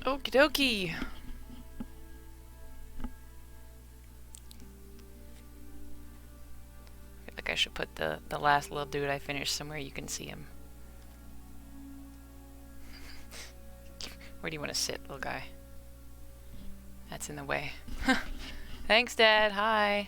Okie dokie. I feel like I should put the last little dude I finished somewhere you can see him. Where do you want to sit, little guy? That's in the way. Thanks, Dad. Hi.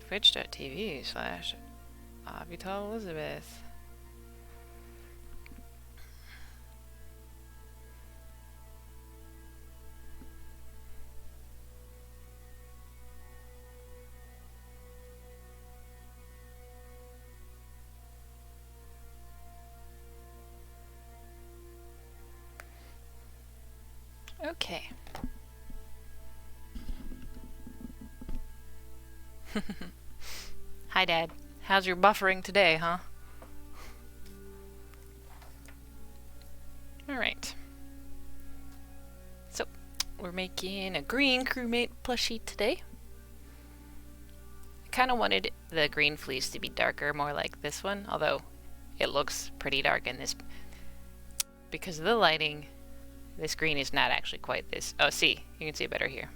Twitch.tv/Avital Elizabeth. Okay. Hi, Dad. How's your buffering today, huh? Alright. So, we're making a green crewmate plushie today. I kind of wanted the green fleece to be darker, more like this one, although it looks pretty dark in this. Because of the lighting, this green is not actually quite this. Oh, see, you can see it better here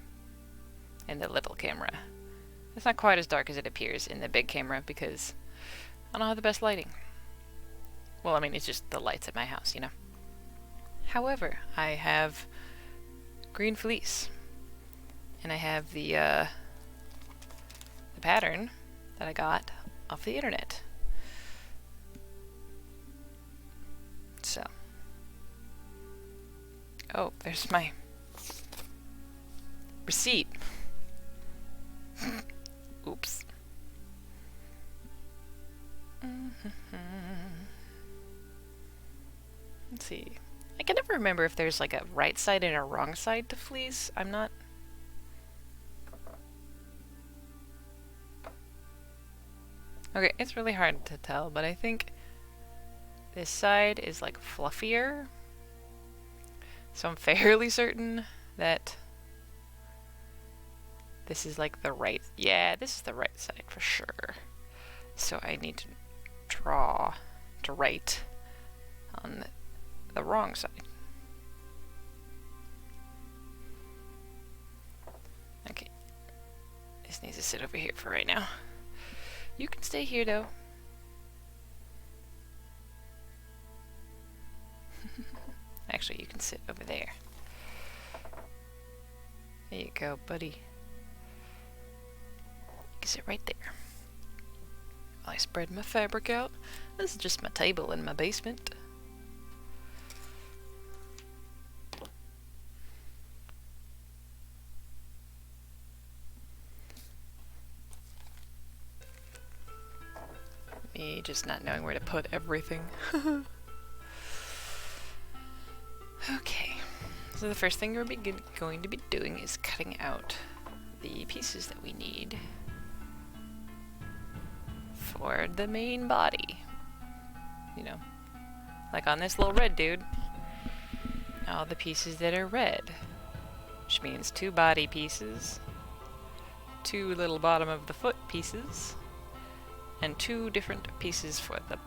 in the little camera. It's not quite as dark as it appears in the big camera because I don't have the best lighting. Well, I mean, it's just the lights at my house, you know. However, I have green fleece, and I have the pattern that I got off the internet. So, oh, there's my receipt. Oops. Let's see. I can never remember if there's like a right side and a wrong side to fleece. I'm not... Okay, it's really hard to tell, but I think this side is like fluffier. So I'm fairly certain that this is like the right... Yeah, this is the right side for sure. So I need to draw to write on the wrong side. Okay. This needs to sit over here for right now. You can stay here though. Actually, you can sit over there. There you go, buddy. You can sit right there. While I spread my fabric out. This is just my table in my basement. Me just not knowing where to put everything. Okay, so the first thing we're going to be doing is cutting out the pieces that we need for the main body. You know, like on this little red dude, all the pieces that are red, which means 2 body pieces, 2 little bottom of the foot pieces, and 2 different pieces for the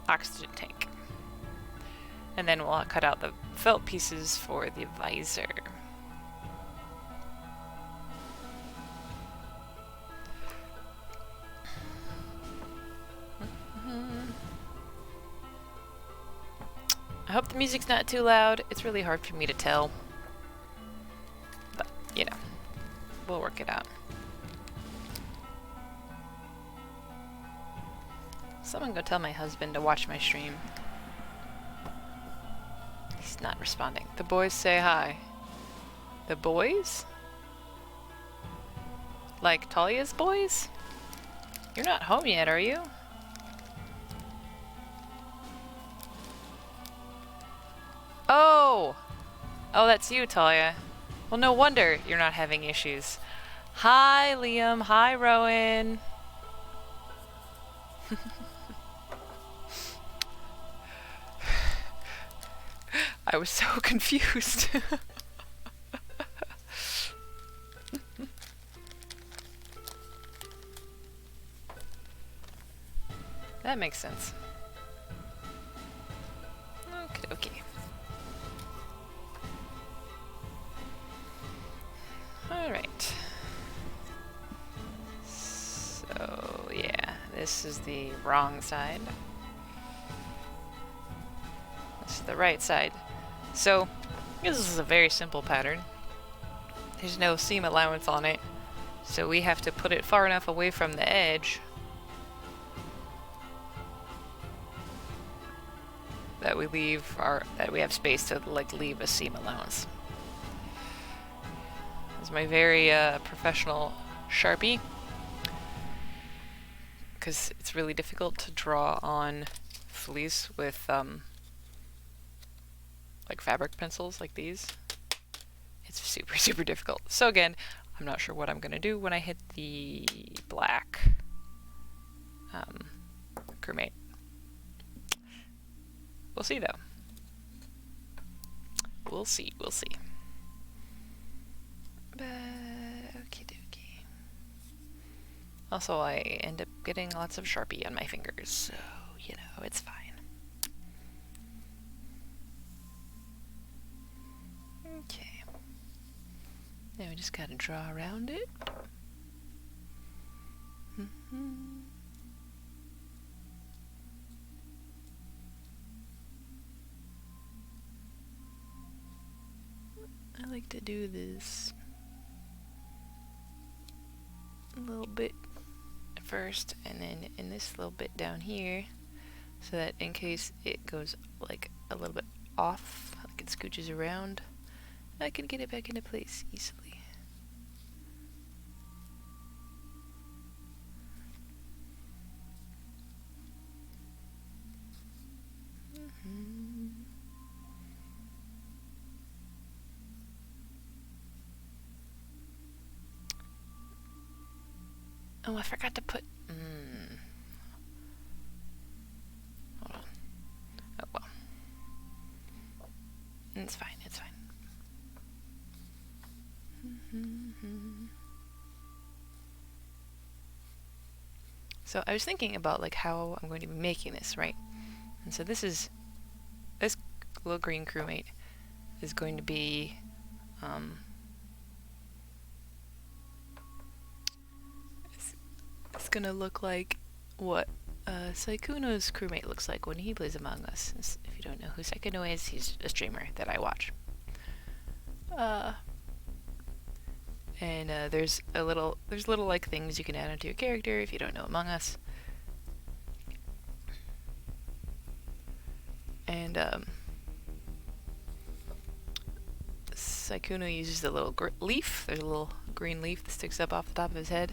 oxygen tank. And then we'll cut out the felt pieces for the visor. I hope the music's not too loud. It's really hard for me to tell. But, you know, we'll work it out. Someone go tell my husband to watch my stream. He's not responding. The boys say hi. The boys? Like Talia's boys? You're not home yet, are you? Oh! Oh, that's you, Talia. Well, no wonder you're not having issues. Hi, Liam. Hi, Rowan. I was so confused. that makes sense. Okay, okay. Alright. So, yeah, this is the wrong side. This is the right side. So, this is a very simple pattern. There's no seam allowance on it, so we have to put it far enough away from the edge that we have space to like leave a seam allowance. This is my very professional Sharpie, because it's really difficult to draw on fleece with like fabric pencils like these. It's super, super difficult. So again, I'm not sure what I'm gonna do when I hit the black crewmate. We'll see though. We'll see, we'll see. But okie dokie. Also, I end up getting lots of Sharpie on my fingers, so you know, it's fine. Okay. Now we just gotta draw around it. I like to do this a little bit first, and then in this little bit down here, so that in case it goes like a little bit off, like it scooches around, I can get it back into place easily. Oh, I forgot to put... Hold on. Oh, well. It's fine, it's fine. So I was thinking about like how I'm going to be making this, right? And so this little green crewmate is going to be it's gonna look like what Sykkuno's crewmate looks like when he plays Among Us. If you don't know who Sykkuno is, he's a streamer that I watch. And there's little like things you can add onto your character if you don't know Among Us. And Sykkuno uses the little leaf. There's a little green leaf that sticks up off the top of his head.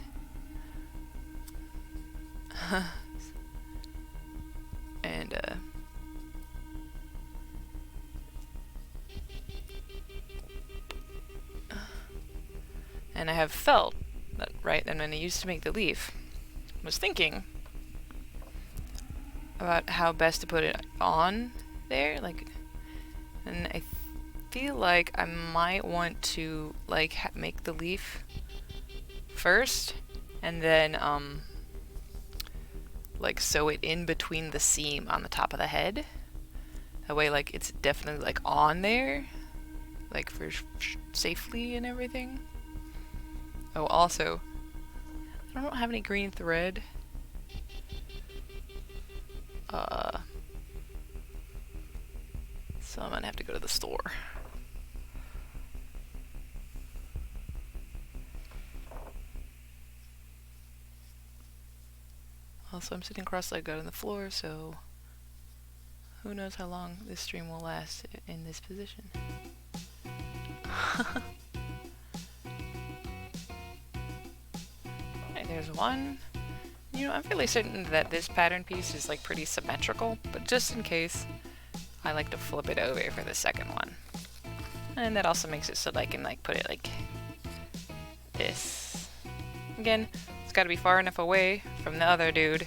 And I have felt that, right, and when I used to make the leaf, I was thinking about how best to put it on there, like, and I feel like I might want to like make the leaf first, and then like sew it in between the seam on the top of the head. That way, like, it's definitely like on there, like for safely and everything. Oh, also, I don't have any green thread. So I'm gonna have to go to the store. Also, I'm sitting cross-legged on the floor, so who knows how long this stream will last in this position. Okay, there's one. You know, I'm fairly certain that this pattern piece is like pretty symmetrical, but just in case, I like to flip it over for the second one. And that also makes it so that I can like put it like this. Again, it's gotta be far enough away from the other dude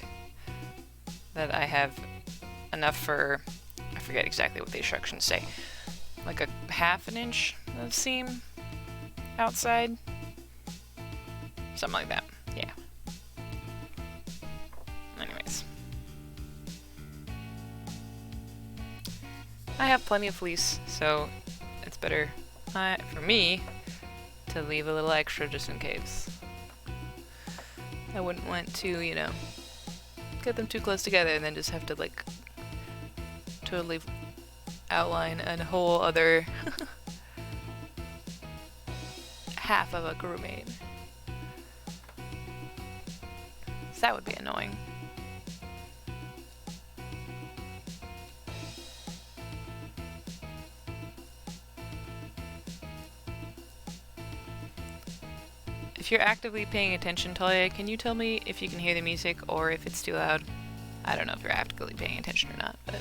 that I have enough for, I forget exactly what the instructions say, like a ½ inch of seam outside. Something like that, yeah. Anyways. I have plenty of fleece, so it's better for me to leave a little extra just in case. I wouldn't want to, you know, get them too close together and then just have to like totally outline a whole other half of a crewmate. So that would be annoying. If you're actively paying attention, Talia, can you tell me if you can hear the music or if it's too loud? I don't know if you're actively paying attention or not, but...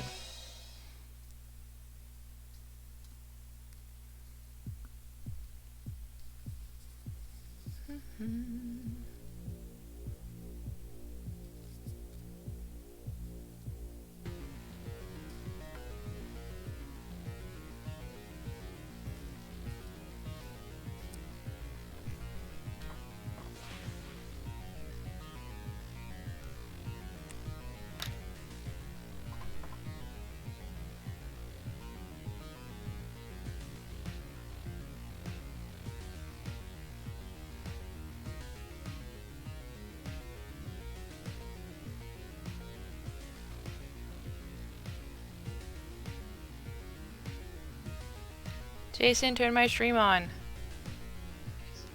Jason, turn my stream on.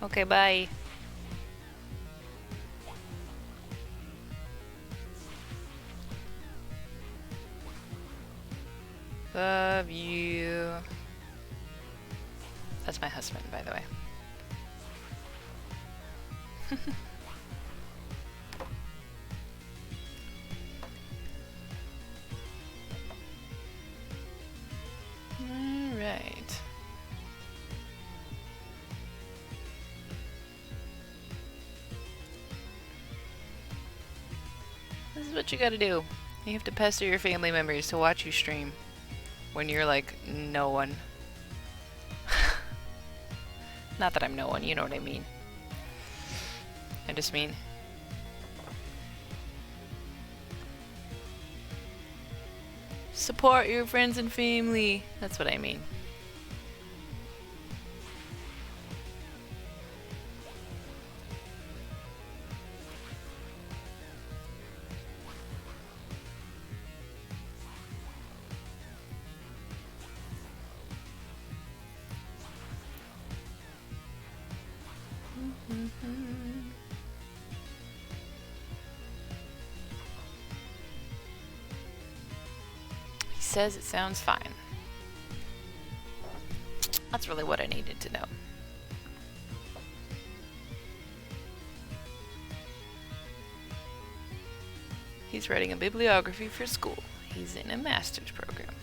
Okay, bye. Love you. That's my husband, by the way. Alright. This is what you gotta do. You have to pester your family members to watch you stream when you're like no one. Not that I'm no one, you know what I mean. I just mean support your friends and family. That's what I mean. He says it sounds fine. That's really what I needed to know. He's writing a bibliography for school. He's in a master's program.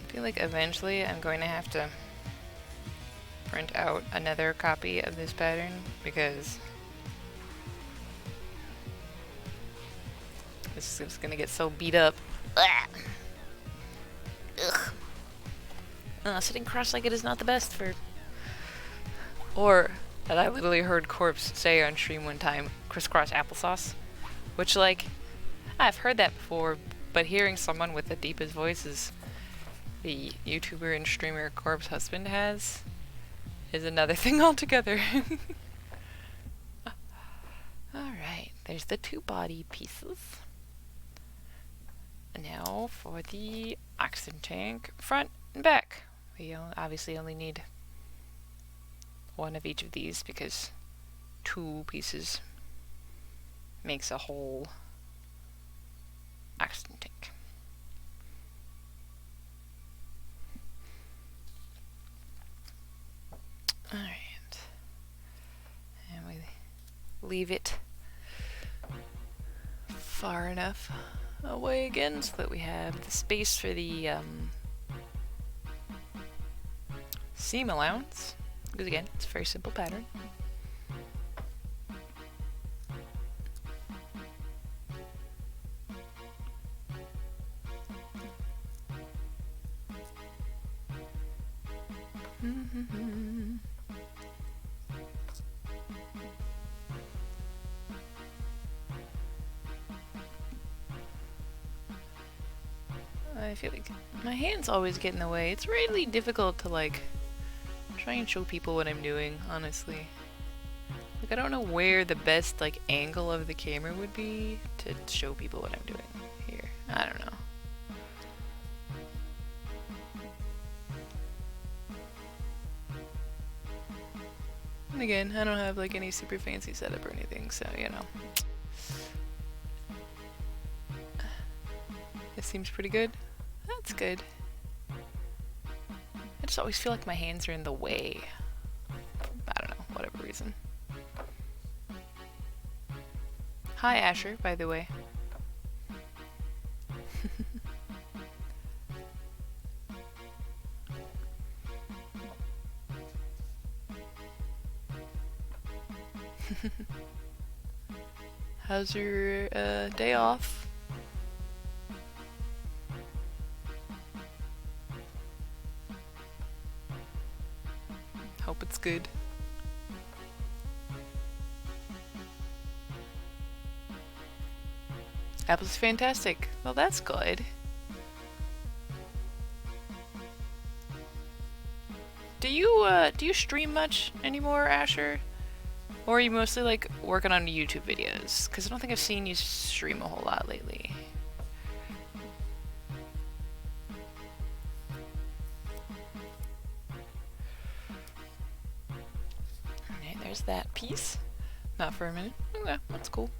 I feel like eventually I'm going to have to print out another copy of this pattern because this is gonna get so beat up. Ugh. Sitting cross-legged is not the best for... Or, that I literally heard Corpse say on stream one time, crisscross applesauce. Which, like, I've heard that before, but hearing someone with the deepest voice as the YouTuber and streamer Corpse husband has is another thing altogether. Alright, there's the two body pieces. Now for the oxygen tank, front and back. We obviously only need one of each of these because two pieces makes a whole oxygen tank. Alright. And we leave it far enough away again so that we have the space for the seam allowance. Because again, it's a very simple pattern. I feel like my hands always get in the way. It's really difficult to like try and show people what I'm doing, honestly. Like I don't know where the best like angle of the camera would be to show people what I'm doing here. I don't know. And again, I don't have like any super fancy setup or anything, so you know. It seems pretty good. That's good. I just always feel like my hands are in the way. I don't know, whatever reason. Hi Asher, by the way. How's your day off? Hope it's good. Apple's fantastic. Well, that's good. Do you stream much anymore, Asher? Or are you mostly like working on YouTube videos? Because I don't think I've seen you stream a whole lot lately. Okay, there's that piece. Not for a minute. Okay, that's cool.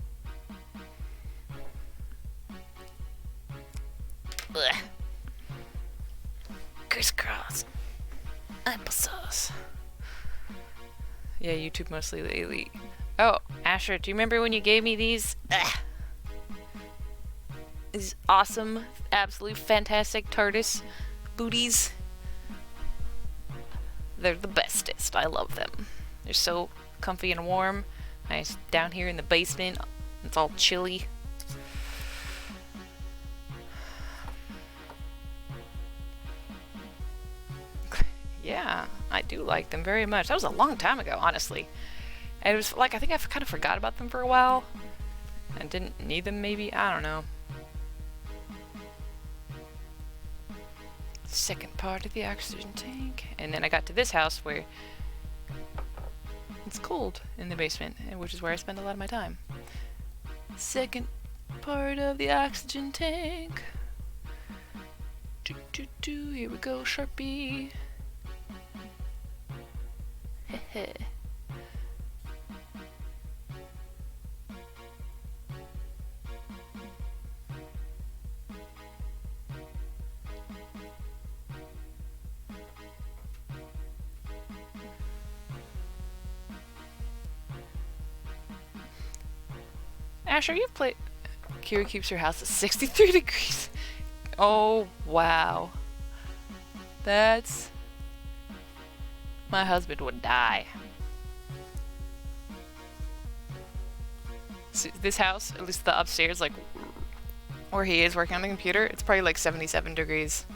Ugh. Crisscross. Applesauce. Yeah, YouTube mostly lately. Oh, Asher, do you remember when you gave me these? These awesome, absolute fantastic TARDIS booties? They're the bestest. I love them. They're so comfy and warm. Nice down here in the basement. It's all chilly. Yeah, I do like them very much. That was a long time ago, honestly. And it was like, I think I kind of forgot about them for a while. And didn't need them, maybe? I don't know. Second part of the oxygen tank. And then I got to this house where it's cold in the basement, which is where I spend a lot of my time. Second part of the oxygen tank. Here we go, Sharpie. Heh. Asher, you've played... Kira keeps her house at 63 degrees. Oh, wow. That's... My husband would die. So this house, at least the upstairs, like where he is working on the computer, it's probably like 77 degrees.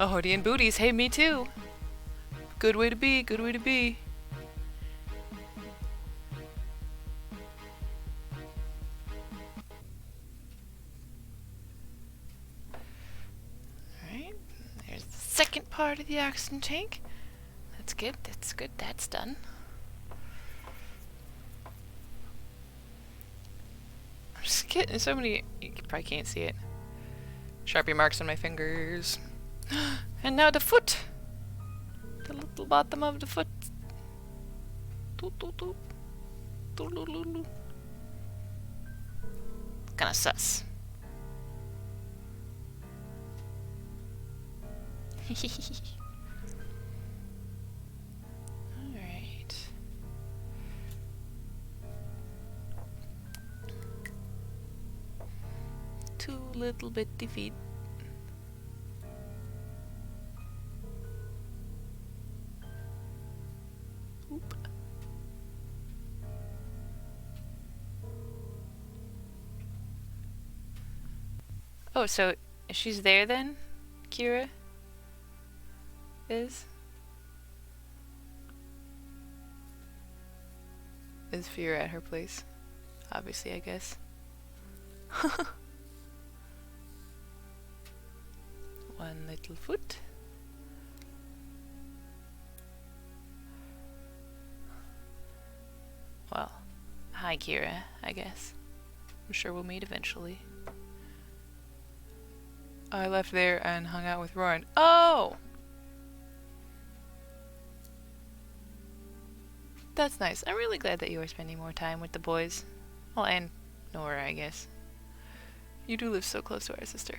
Oh, hoodie and booties. Hey, me too. Good way to be, good way to be. Alright, there's the second part of the oxygen tank. That's good, that's good, that's done. I'm just getting so many, you probably can't see it, Sharpie marks on my fingers. And now the foot! The little bottom of the foot. Doot, doot, doot. Doot, doot, doot, doot. Kinda sus. Alright. Two little bitty feet. Oop. Oh, so she's there then? Kira is Fear at her place? Obviously, I guess. one little foot. Well, hi Kira, I guess. I'm sure we'll meet eventually. I left there and hung out with Roran. Oh! That's nice. I'm really glad that you are spending more time with the boys. Well, and Nora, I guess. You do live so close to our sister.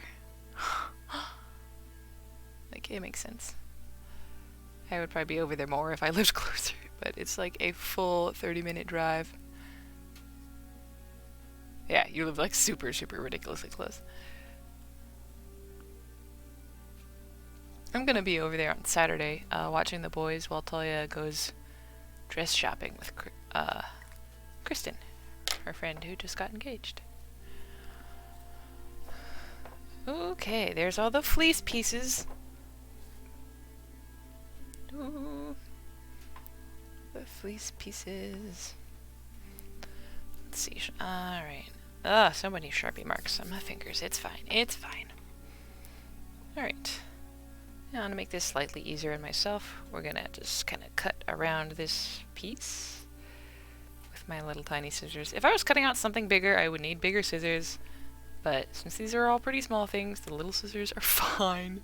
Like, it makes sense. I would probably be over there more if I lived closer, but it's like a full 30-minute drive. Yeah, you live like super, super ridiculously close. I'm gonna be over there on Saturday, watching the boys while Talia goes dress shopping with Kristen, her friend who just got engaged. Okay, there's all the fleece pieces. Ooh, the fleece pieces. Let's see. Alright. Ugh, so many Sharpie marks on my fingers. It's fine. It's fine. Alright. Now, I'm going to make this slightly easier on myself. We're going to just kind of cut around this piece with my little tiny scissors. If I was cutting out something bigger, I would need bigger scissors. But since these are all pretty small things, the little scissors are fine.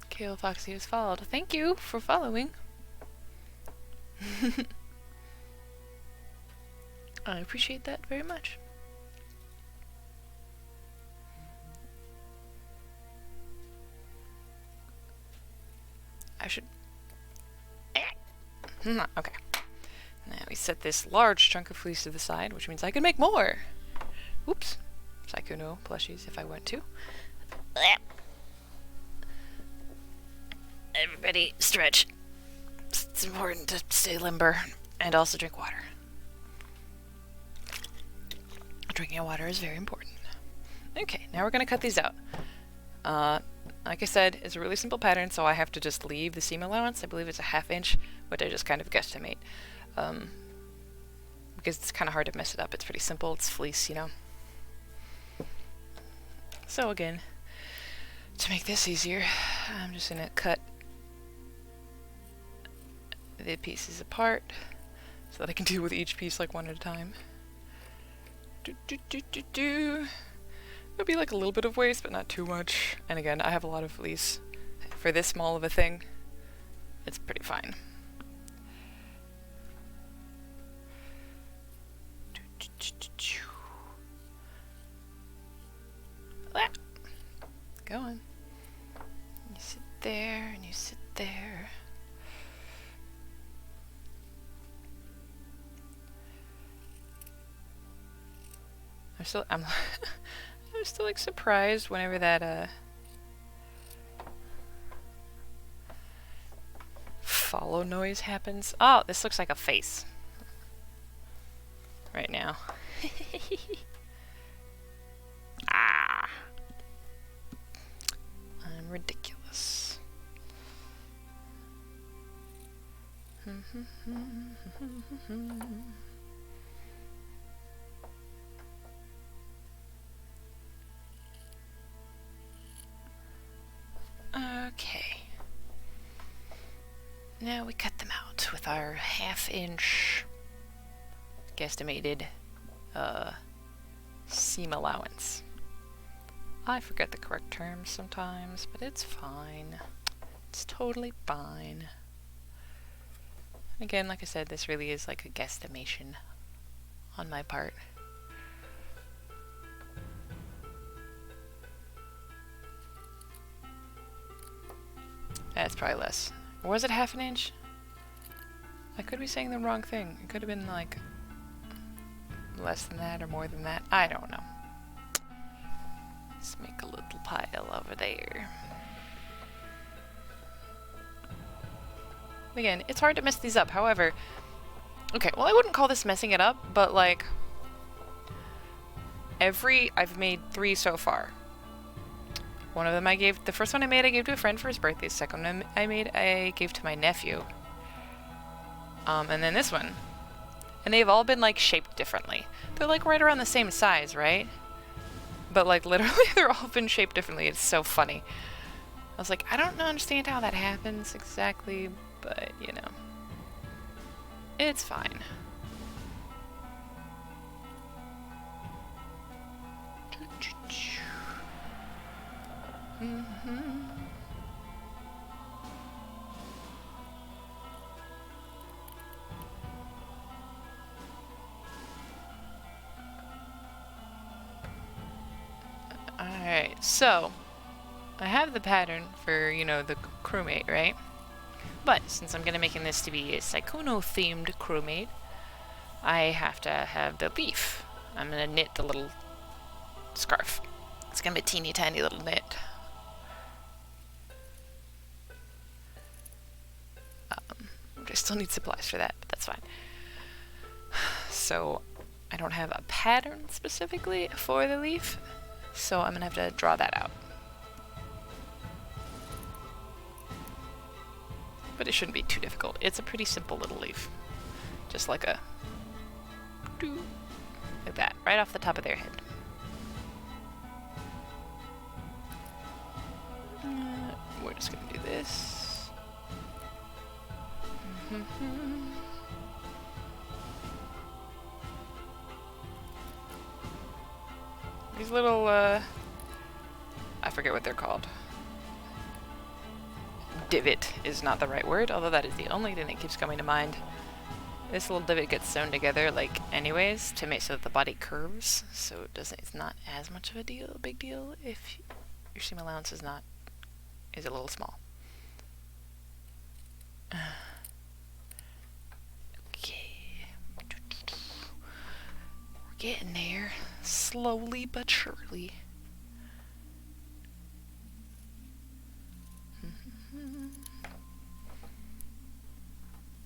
Kale Foxy has followed. Thank you for following. I appreciate that very much. I should... Okay. Now we set this large chunk of fleece to the side, which means I can make more. Oops. Sykkuno plushies if I want to. Everybody stretch. It's important to stay limber and also drink water. Drinking water is very important. Okay, now we're going to cut these out. Like I said, it's a really simple pattern, so I have to just leave the seam allowance. I believe it's a 1/2 inch, which I just kind of guesstimate. Because it's kind of hard to mess it up. It's pretty simple. It's fleece, you know. So again, to make this easier, I'm just going to cut the pieces apart so that I can deal with each piece like one at a time. It'll be like a little bit of waste, but not too much. And again, I have a lot of fleece. For this small of a thing, it's pretty fine. Go on. You sit there, and you sit there. I'm still like surprised whenever that follow noise happens. Oh, this looks like a face right now. Ah, I'm ridiculous. Okay. Now we cut them out with our 1/2 inch guesstimated seam allowance. I forget the correct terms sometimes, but it's fine. It's totally fine. Again, like I said, this really is like a guesstimation on my part. That's probably less. Or was it 1/2 inch? I could be saying the wrong thing. It could have been like less than that or more than that. I don't know. Let's make a little pile over there. Again, it's hard to mess these up. However, okay, well, I wouldn't call this messing it up, but like I've made 3 so far. One of them I gave, the first one I made I gave to a friend for his birthday. The second one I made I gave to my nephew. And then this one. And they've all been like shaped differently. They're like right around the same size, right? But like literally they're all been shaped differently. It's so funny. I was like, I don't understand how that happens exactly, but you know. It's fine. Alright, so I have the pattern for, you know, the crewmate, right? But since I'm gonna making this to be a Sykkuno themed crewmate, I have to have the leaf. I'm gonna knit the little scarf. It's gonna be a teeny tiny little knit. I still need supplies for that, but that's fine. So I don't have a pattern specifically for the leaf, so I'm gonna have to draw that out. But it shouldn't be too difficult. It's a pretty simple little leaf. Just like a doo, like that, right off the top of their head. We're just gonna do this. These little, I forget what they're called. Divot is not the right word, although that is the only thing that keeps coming to mind. This little divot gets sewn together, like, anyways, to make so that the body curves, so it doesn't, it's not as much of a big deal if your seam allowance is a little small. Okay. We're getting there, slowly but surely.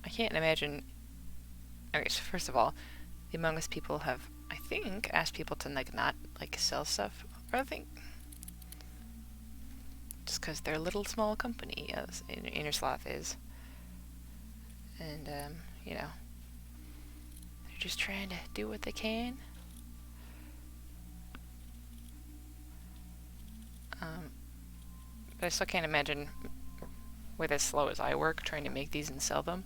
I can't imagine. Okay, so first of all, the Among Us people have, I think, asked people to like not like sell stuff, or I think just because they're a little small company, as Inner Sloth is, and you know, they're just trying to do what they can. But I still can't imagine, with as slow as I work, trying to make these and sell them.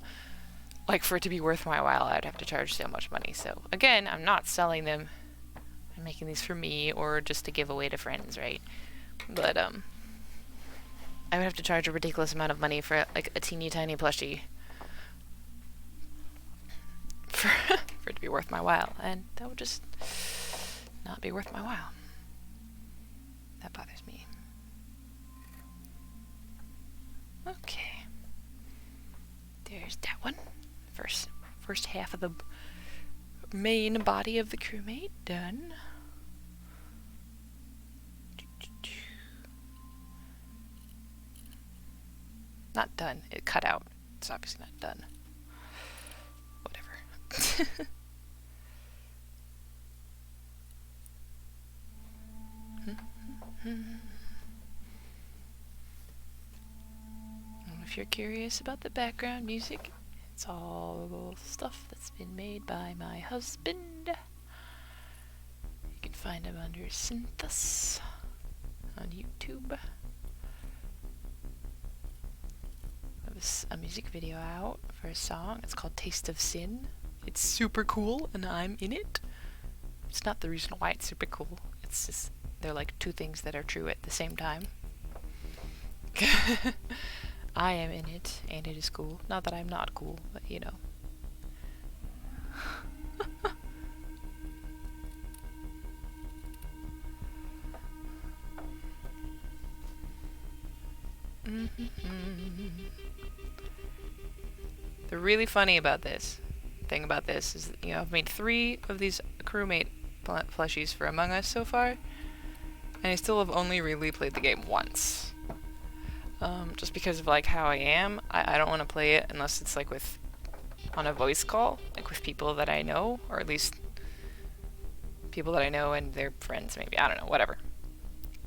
Like, for it to be worth my while, I'd have to charge so much money. So, again, I'm not selling them. I'm making these for me, or just to give away to friends, right? But, I would have to charge a ridiculous amount of money for, like, a teeny tiny plushie. For it to be worth my while. And that would just not be worth my while. That bothers me. Okay. There's that one. First half of the main body of the crewmate done. Not done. It cut out. It's obviously not done. Whatever. If you're curious about the background music, it's all stuff that's been made by my husband. You can find him under Synthus on YouTube. I have a music video out for a song. It's called Taste of Sin. It's super cool, and I'm in it. It's not the reason why it's super cool. It's just, they're like two things that are true at the same time. I am in it, and it is cool. Not that I'm not cool, but you know. The really funny thing about this is that, you know, I've made 3 of these crewmate plushies for Among Us so far, and I still have only really played the game once. Just because of like how I am, I don't want to play it unless it's like on a voice call, like with people that I know, or at least people that I know and their friends maybe, I don't know, whatever.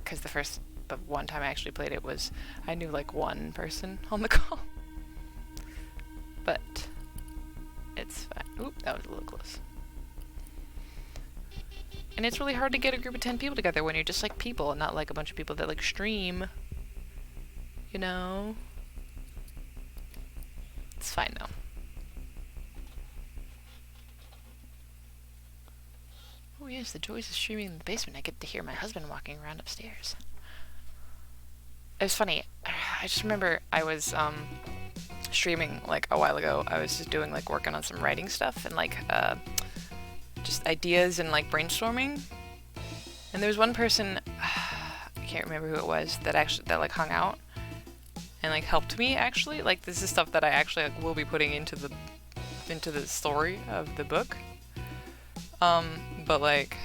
Because the first but one time I actually played it was I knew like one person on the call. But it's fine. Oop, that was a little close. And it's really hard to get a group of 10 people together when you're just like people and not like a bunch of people that like stream. You know? It's fine though. Oh yes, the joys of streaming in the basement. I get to hear my husband walking around upstairs. It was funny. I just remember I was streaming like a while ago. I was just doing like working on some writing stuff and like just ideas and like brainstorming. And there was one person, I can't remember who it was, that like hung out and like helped me actually. Like this is stuff that I actually like, will be putting into the story of the book. But like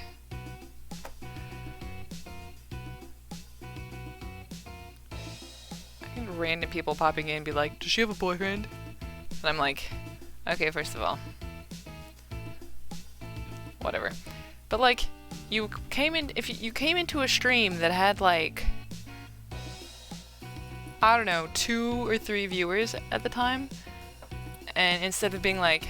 I think random people popping in and be like, does she have a boyfriend? And I'm like, okay, first of all, whatever. But like, you came in, if you came into a stream that had like, I don't know, 2 or 3 viewers at the time, and instead of being like,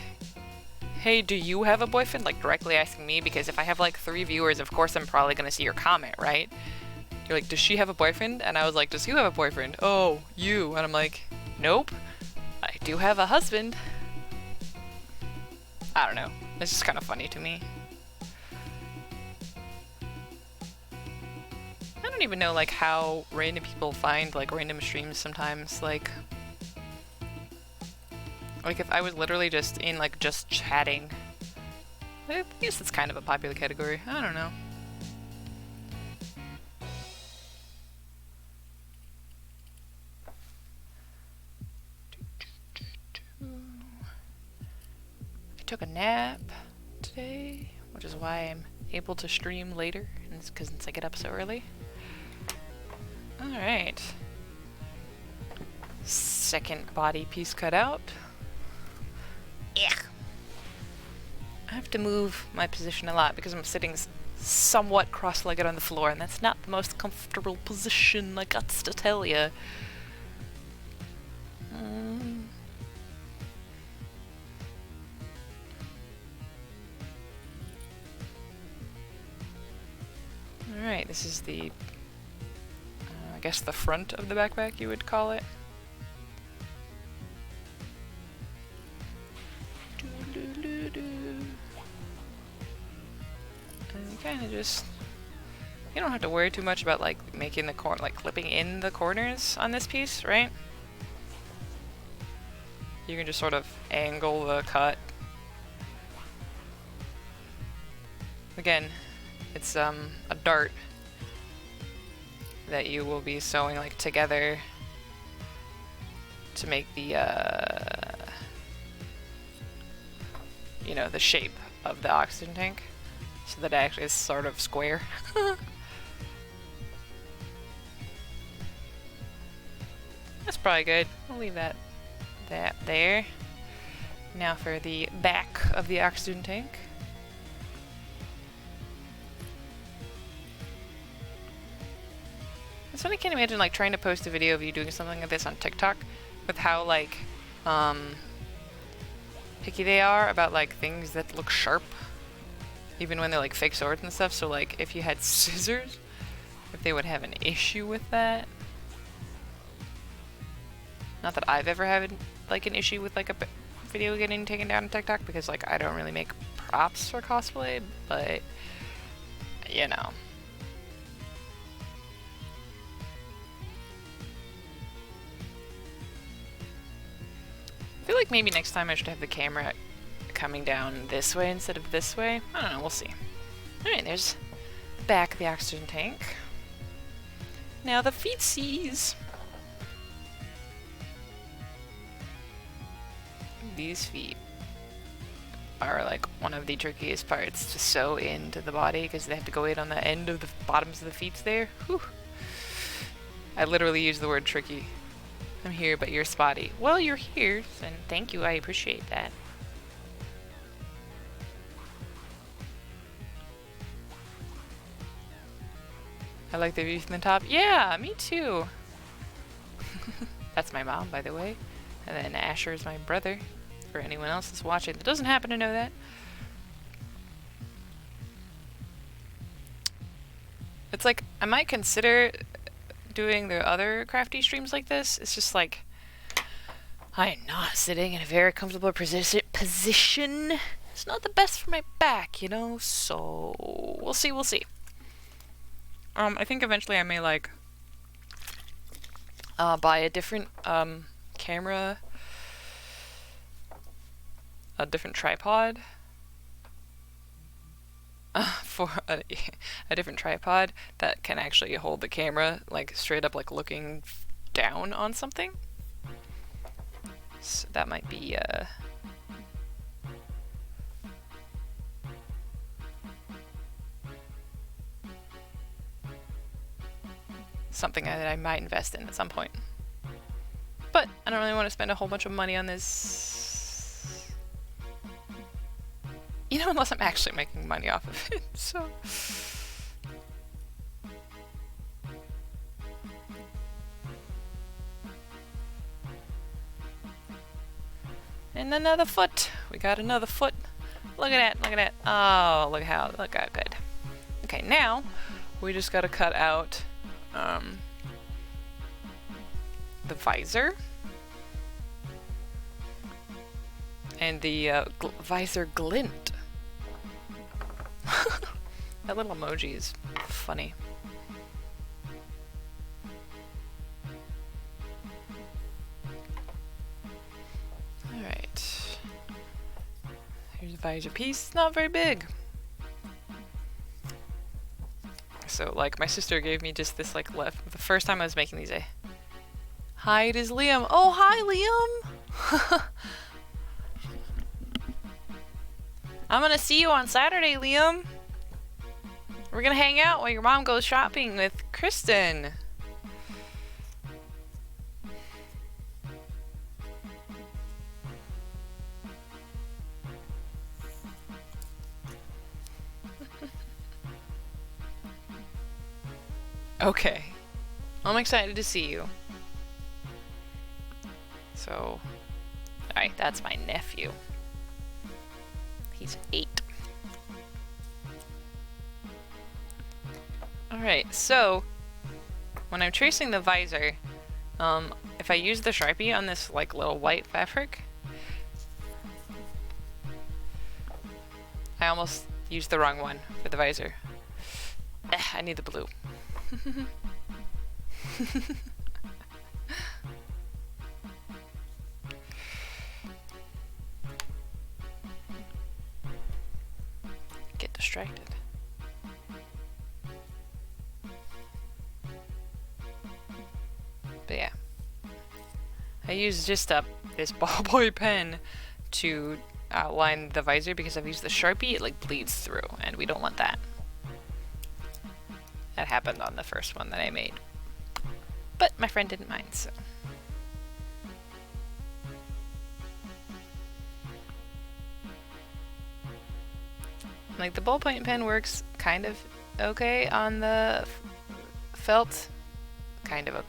hey, do you have a boyfriend? Like directly asking me, because if I have like 3 viewers, of course I'm probably gonna see your comment, right? You're like, does she have a boyfriend? And I was like, does you have a boyfriend? Oh, you. And I'm like, nope, I do have a husband. I don't know. It's just kind of funny to me. I don't even know like how random people find like random streams sometimes. Like if I was literally just in like just chatting. I guess it's kind of a popular category. I don't know. I took a nap today, which is why I'm able to stream later, and it's because I get up so early. Alright. Second body piece cut out. Ugh. I have to move my position a lot because I'm sitting somewhat cross-legged on the floor, and that's not the most comfortable position, I got to tell ya. Alright, this is the, I guess the front of the backpack you would call it. And you kind of just, you don't have to worry too much about like making the like clipping in the corners on this piece, right? You can just sort of angle the cut. Again, it's a dart that you will be sewing like together to make the you know, the shape of the oxygen tank, so that it actually is sort of square. That's probably good. I'll leave that there. Now for the back of the oxygen tank. It's funny, I can't imagine like trying to post a video of you doing something like this on TikTok with how like picky they are about like things that look sharp, even when they're like fake swords and stuff. So like if you had scissors, if they would have an issue with that. Not that I've ever had like an issue with like a video getting taken down on TikTok, because like I don't really make props for cosplay, but you know. I feel like maybe next time I should have the camera coming down this way instead of this way. I don't know, we'll see. Alright, there's the back of the oxygen tank. Now the feetsies. These feet are like one of the trickiest parts to sew into the body, because they have to go in on the end of the bottoms of the feet there. Whew. I literally use the word tricky. I'm here, but you're spotty. Well, you're here, and thank you, I appreciate that. I like the view from the top. Yeah, me too. That's my mom, by the way. And then Asher is my brother, for anyone else that's watching that doesn't happen to know that. It's like, I might consider doing the other Crafty streams like this. It's just like, I am not sitting in a very comfortable position. It's not the best for my back, you know, so we'll see, we'll see. I think eventually I may, like, buy a different, camera, a different tripod, for a different tripod that can actually hold the camera, like, straight up, like, looking down on something. So that might be, something that I might invest in at some point. But I don't really want to spend a whole bunch of money on this. You know, unless I'm actually making money off of it, so. And another foot. We got another foot. Look at that, look at that. Oh, look how good. Okay, now we just gotta cut out the visor and the visor glint. That little emoji is funny. Alright. Here's a visor piece. It's not very big. So, like, my sister gave me just this, like, the first time I was making these, hi, it is Liam. Oh, hi, Liam! I'm gonna see you on Saturday, Liam. We're gonna hang out while your mom goes shopping with Kristen. Okay. I'm excited to see you. So, alright, that's my nephew. He's 8. Alright, so when I'm tracing the visor, if I use the Sharpie on this like little white fabric, I almost used the wrong one for the visor. I need the blue. Get distracted. But yeah, I use just this ballpoint pen to outline the visor because I've used the Sharpie, it like bleeds through, and we don't want that. That happened on the first one that I made. But my friend didn't mind, so. Like, the ballpoint pen works kind of okay on the felt. Kind of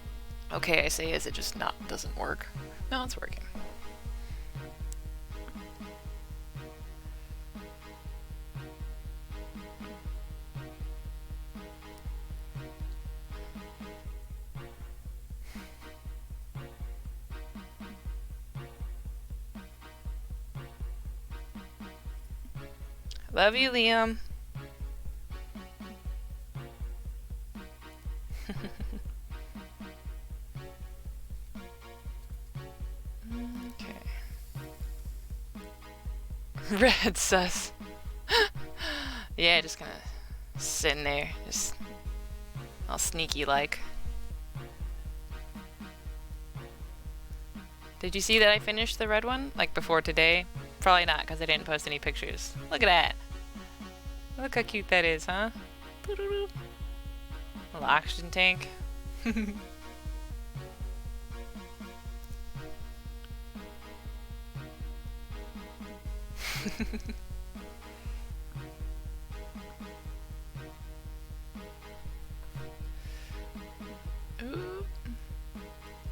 okay, I say, is it just doesn't work? No, it's working. Love you, Liam. Okay. Red sus. Yeah, just gonna sit in there, just all sneaky like. Did you see that I finished the red one? Like before today? Probably not, because I didn't post any pictures. Look at that. Look how cute that is, huh? Little oxygen tank.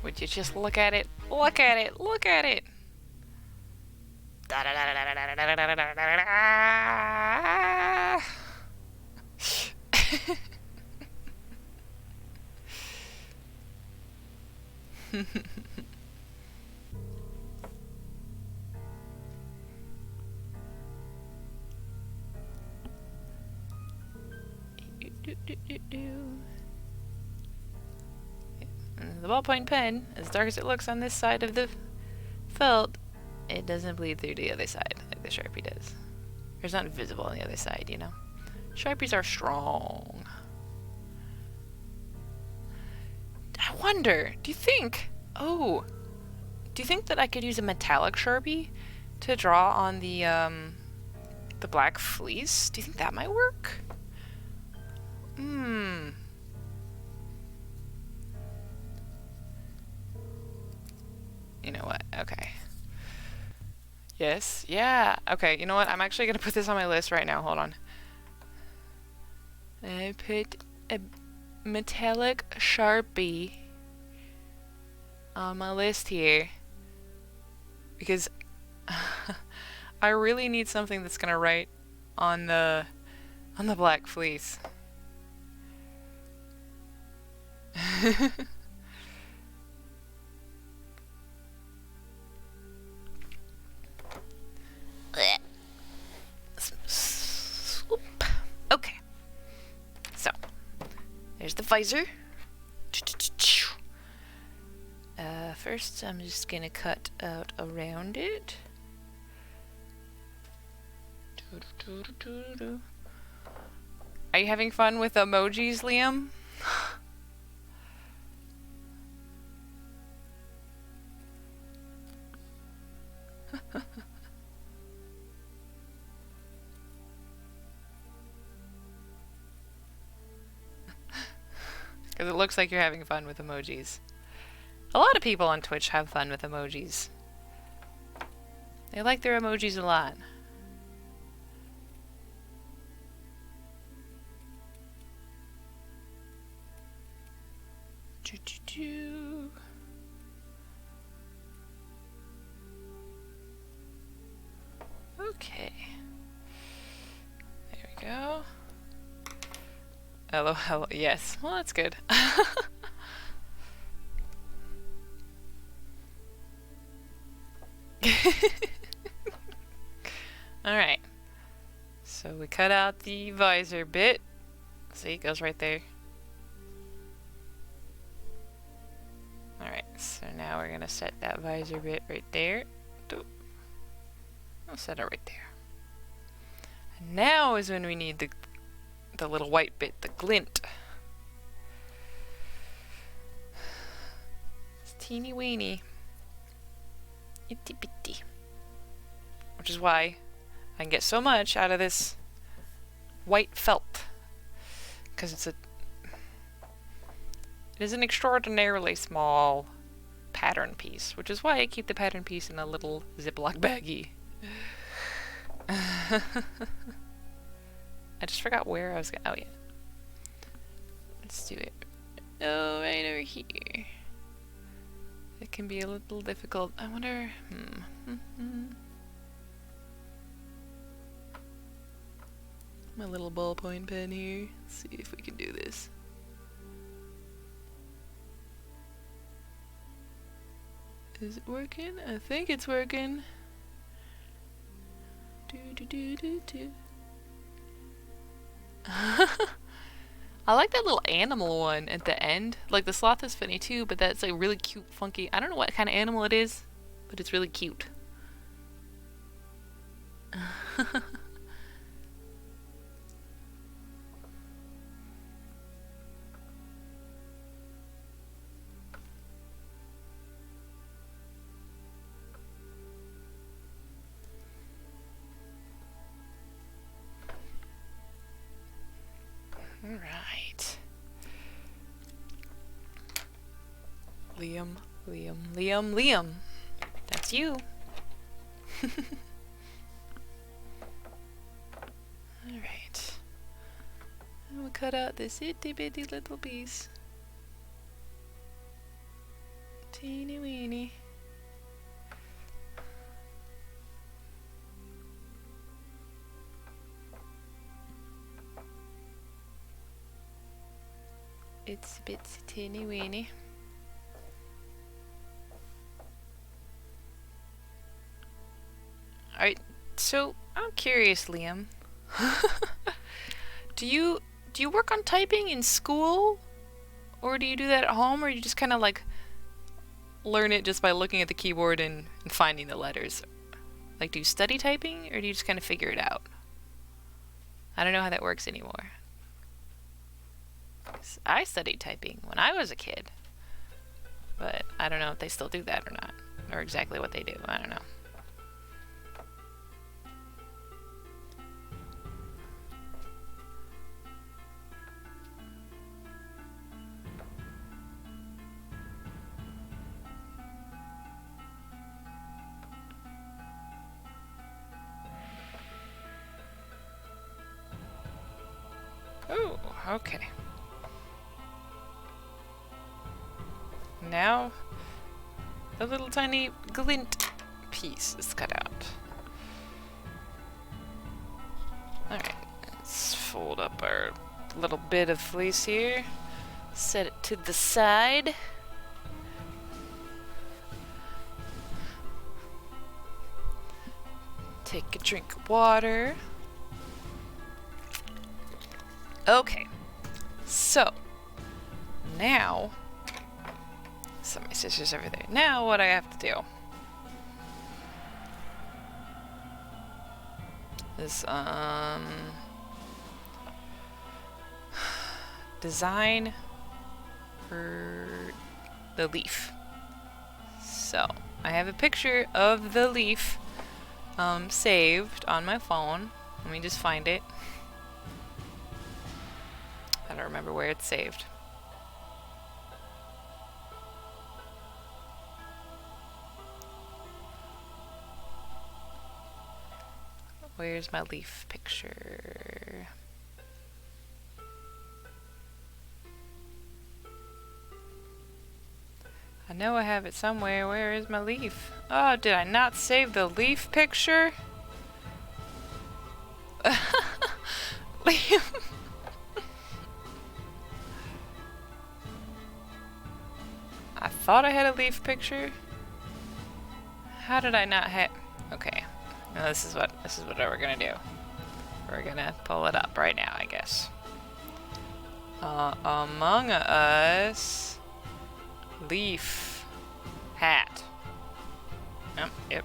Would you just look at it? Look at it! Look at it! And the ballpoint pen, as dark as it looks on this side of the felt, it doesn't bleed through to the other side like the Sharpie does. It's not visible on the other side, you know? Sharpies are strong. I wonder, do you think that I could use a metallic Sharpie to draw on the black fleece? Do you think that might work? You know what? Okay. Yes. Yeah. Okay, you know what? I'm actually going to put this on my list right now. Hold on. I put a metallic Sharpie on my list here because I really need something that's going to write on the black fleece. Okay, so there's the visor. First I'm just gonna cut out around it. Are you having fun with emojis, Liam? Because it looks like you're having fun with emojis. A lot of people on Twitch have fun with emojis. They like their emojis a lot. Okay. There we go. Hello, hello. Yes. Well, that's good. Alright. So we cut out the visor bit. See, it goes right there. Alright, so now we're gonna set that visor bit right there. I'll set it right there. And now is when we need the little white bit, the glint. It's teeny weeny. Itty bitty. Which is why I can get so much out of this white felt. Because it is an extraordinarily small pattern piece, which is why I keep the pattern piece in a little Ziploc baggie. I just forgot where I was going. Oh, yeah. Let's do it. Oh, right over here. It can be a little difficult. I wonder... My little ballpoint pen here. Let's see if we can do this. Is it working? I think it's working. I like that little animal one at the end. Like, the sloth is funny too, but that's like really cute, funky. I don't know what kind of animal it is, but it's really cute. Alright. Liam, Liam, Liam, Liam. That's you. Alright. And we'll cut out this itty bitty little piece. Teeny weeny. Itsy bitsy teeny weeny. Alright, so I'm curious, Liam. Do you work on typing in school? Or do you do that at home, or you just kind of like learn it just by looking at the keyboard and finding the letters? Like, do you study typing, or do you just kind of figure it out? I don't know how that works anymore. I studied typing when I was a kid, but I don't know if they still do that or not, or exactly what they do. I don't know. Oh, okay. Now, a little tiny glint piece is cut out. Alright, let's fold up our little bit of fleece here. Set it to the side. Take a drink of water. Okay, so now, set my scissors over there. Now what I have to do is design for the leaf. So I have a picture of the leaf saved on my phone. Let me just find it. I don't remember where it's saved. Where's my leaf picture? I know I have it somewhere. Where is my leaf? Oh, did I not save the leaf picture? Liam. I thought I had a leaf picture. How did I not have? Okay, now this is what we're gonna do. We're gonna pull it up right now, I guess. Among Us leaf hat. Yep.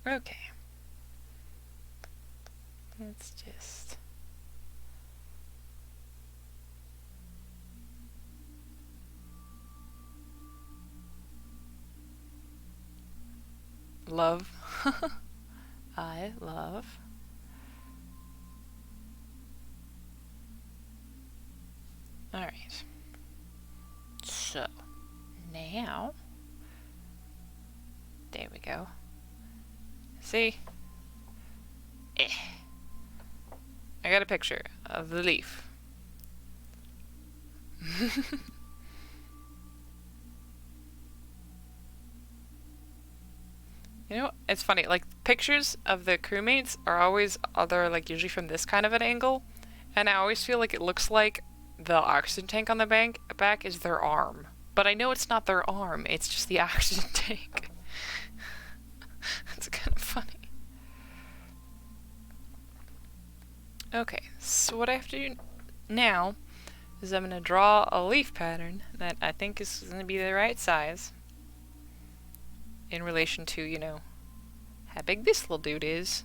Okay. Let's just... Love. I love. Alright. So, now... There we go. See? I got a picture of the leaf. You know, it's funny, like, pictures of the crewmates are always, they're like usually from this kind of an angle, and I always feel like it looks like the oxygen tank on the back is their arm. But I know it's not their arm, it's just the oxygen tank. It's kind of funny. Okay, so what I have to do now is I'm going to draw a leaf pattern that I think is going to be the right size in relation to, you know, how big this little dude is,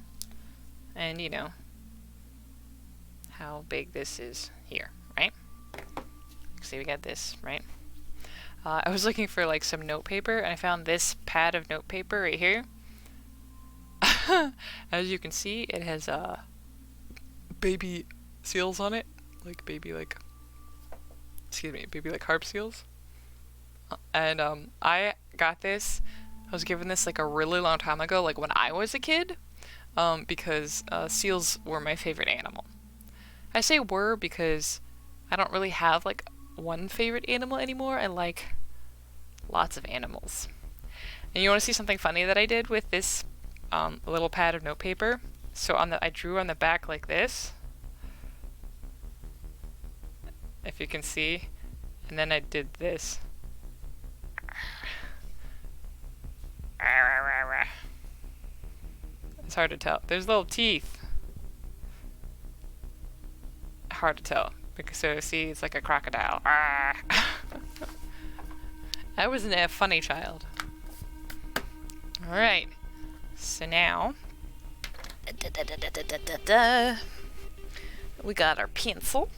and, you know, how big this is here, right? See, we got this, right? I was looking for, like, some note paper, and I found this pad of note paper right here. As you can see, it has, baby seals on it. Like, baby, like, excuse me, baby, like, harp seals. And I got this. I was given this like a really long time ago, like when I was a kid, because seals were my favorite animal. I say were because I don't really have like one favorite animal anymore. I like lots of animals. And you want to see something funny that I did with this little pad of notepaper? So I drew on the back like this, if you can see, and then I did this. It's hard to tell. There's little teeth. Hard to tell. Because so see, it's like a crocodile. I wasn't a funny child. Alright. So now we got our pencil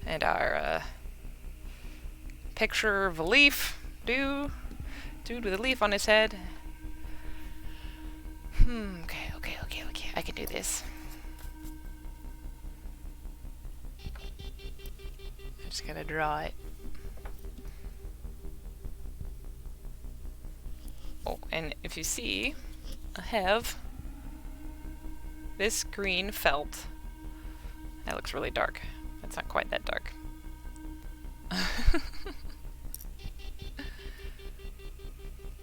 and our picture of a leaf. Dude with a leaf on his head. Okay. I can do this. I'm just gonna draw it. Oh, and if you see, I have this green felt. That looks really dark. It's not quite that dark.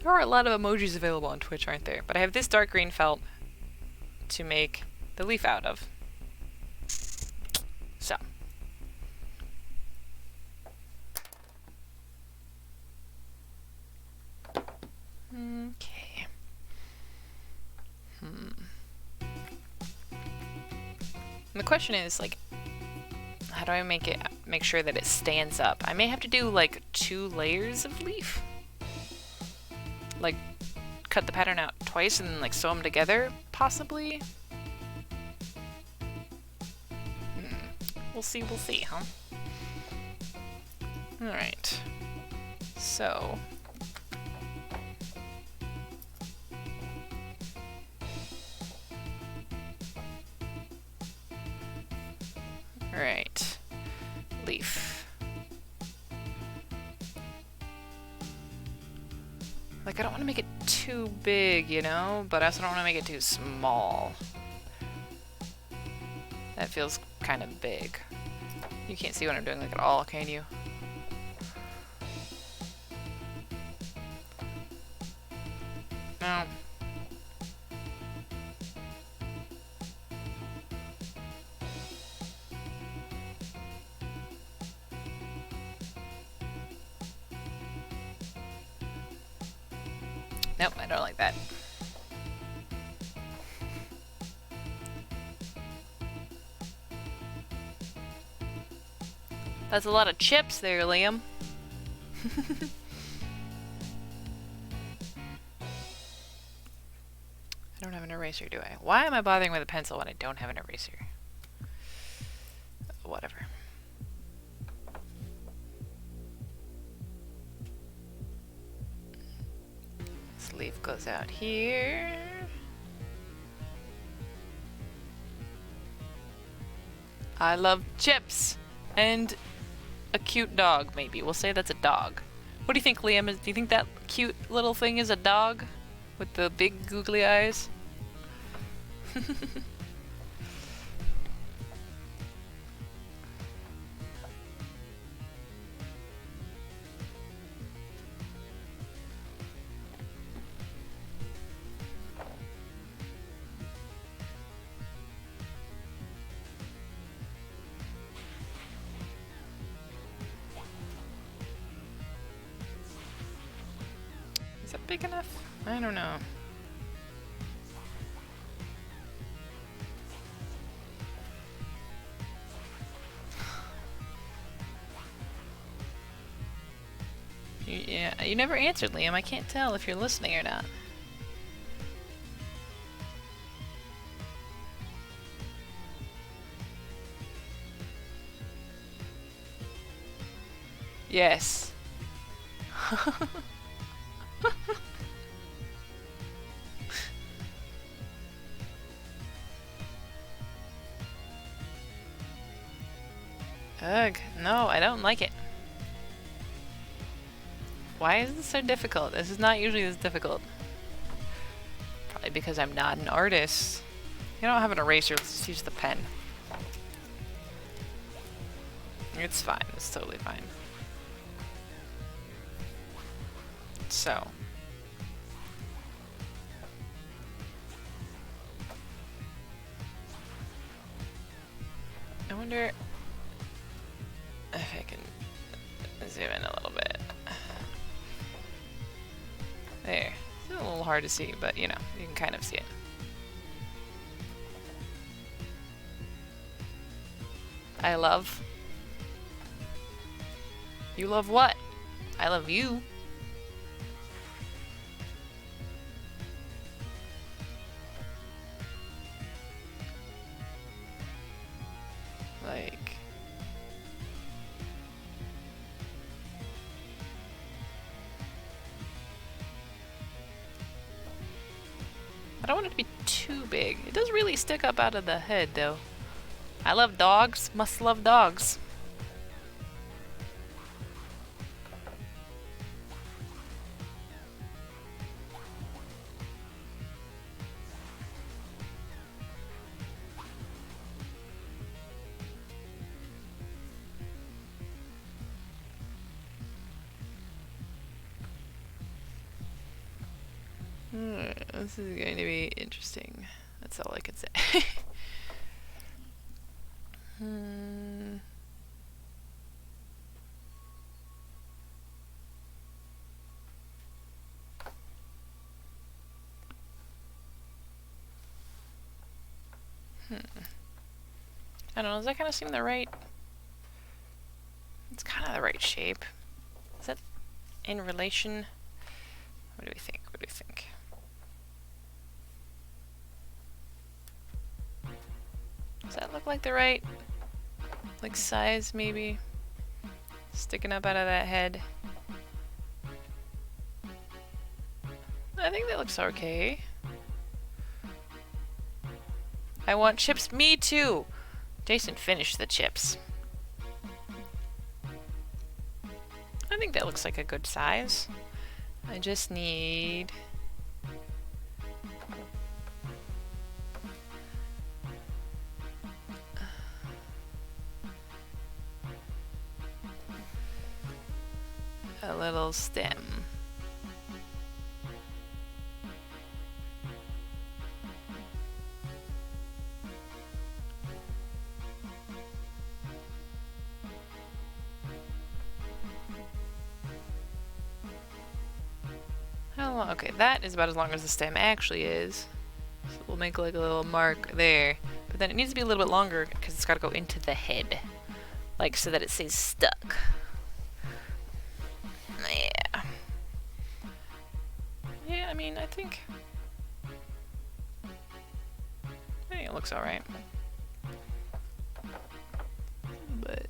There are a lot of emojis available on Twitch, aren't there? But I have this dark green felt to make the leaf out of. So. Okay. And the question is, like, how do I make sure that it stands up? I may have to do, like, 2 layers of leaf. Like, cut the pattern out twice and then, like, sew them together, possibly? We'll see, huh? Alright. So... Alright. Leaf. Like, I don't want to make it too big, you know? But I also don't want to make it too small. That feels kind of big. You can't see what I'm doing, like, at all, can you? No. Nope, I don't like that. That's a lot of chips there, Liam. I don't have an eraser, do I? Why am I bothering with a pencil when I don't have an eraser? Whatever. This leaf goes out here. I love chips! And a cute dog, maybe. We'll say that's a dog. What do you think, Liam? Do you think that cute little thing is a dog? With the big googly eyes? Is that big enough? I don't know. Yeah, you never answered, Liam. I can't tell if you're listening or not. Yes. Ugh, no, I don't like it. Why is this so difficult? This is not usually this difficult. Probably because I'm not an artist. You don't have an eraser, let's just use the pen. It's fine, it's totally fine. So. I wonder if I can zoom in a little bit. There. It's a little hard to see, but you know, you can kind of see it. I love. You love what? I love you. Like. I don't want it to be too big. It does really stick up out of the head, though. I love dogs. Must love dogs. This is going to be interesting. That's all I can say. I don't know, does that kind of seem the right... It's kind of the right shape. Is that in relation? What do we think? What do we think? Does that look like the right, like, size, maybe? Sticking up out of that head. I think that looks okay. I want chips. Me too! Jason, finish the chips. I think that looks like a good size. I just need... a little stem. How long? Okay, that is about as long as the stem actually is. So we'll make like a little mark there. But then it needs to be a little bit longer because it's got to go into the head. Like so that it stays stuck. Yeah. Yeah, I mean, I think it looks alright. But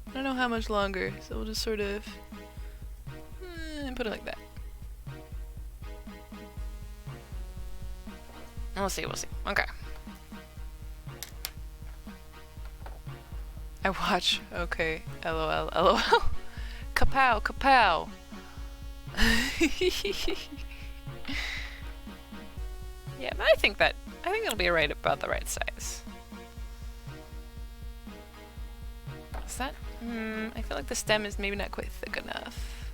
I don't know how much longer, so we'll just sort of put it like that. We'll see, we'll see. Okay. I watch. Okay. LOL. LOL. Kapow. Kapow. Yeah, but I think it'll be right about the right size. Is that? I feel like the stem is maybe not quite thick enough.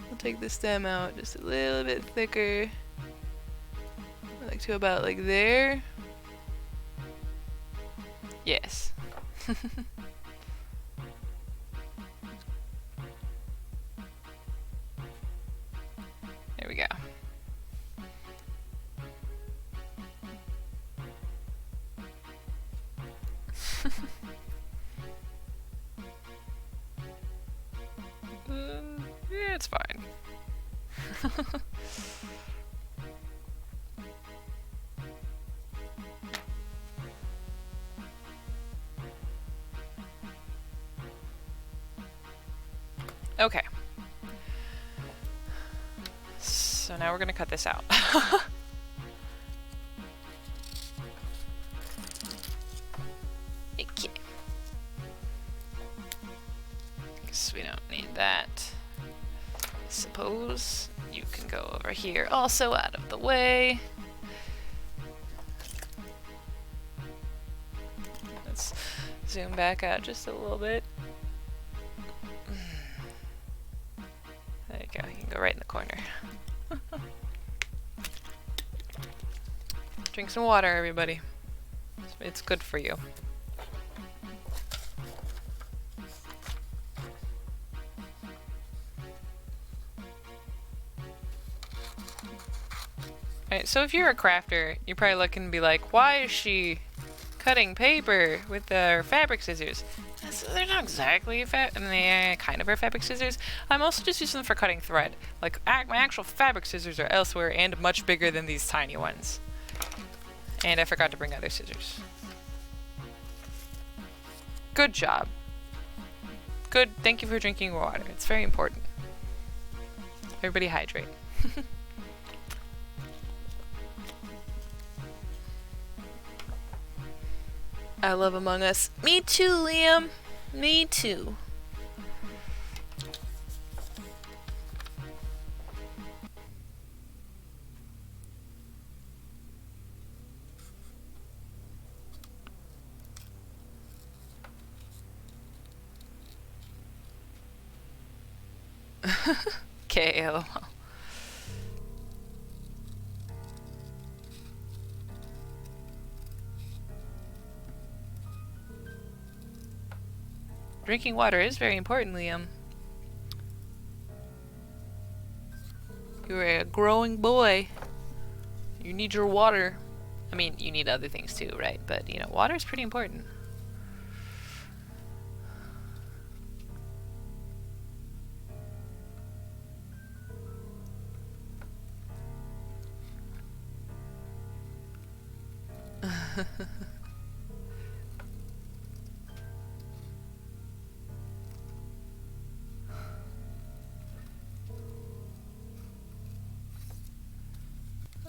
I'll take the stem out just a little bit thicker. Like to about like there. Yes. There we go. Yeah, it's fine. Okay. So now we're gonna cut this out. Okay. suppose you can go over here also out of the way. Let's zoom back out just a little bit. There you go, you can go right in the corner. Drink some water, everybody. It's good for you. Alright, so if you're a crafter, you're probably looking to be like, why is she cutting paper with her fabric scissors? They're not exactly they kind of are fabric scissors. I'm also just using them for cutting thread. Like, my actual fabric scissors are elsewhere and much bigger than these tiny ones. And I forgot to bring other scissors. Good job. Good, thank you for drinking water. It's very important. Everybody hydrate. I love Among Us. Me too, Liam. Me too. KO. Drinking water is very important, Liam. You're a growing boy. You need your water. I mean, you need other things too, right? But, you know, water is pretty important.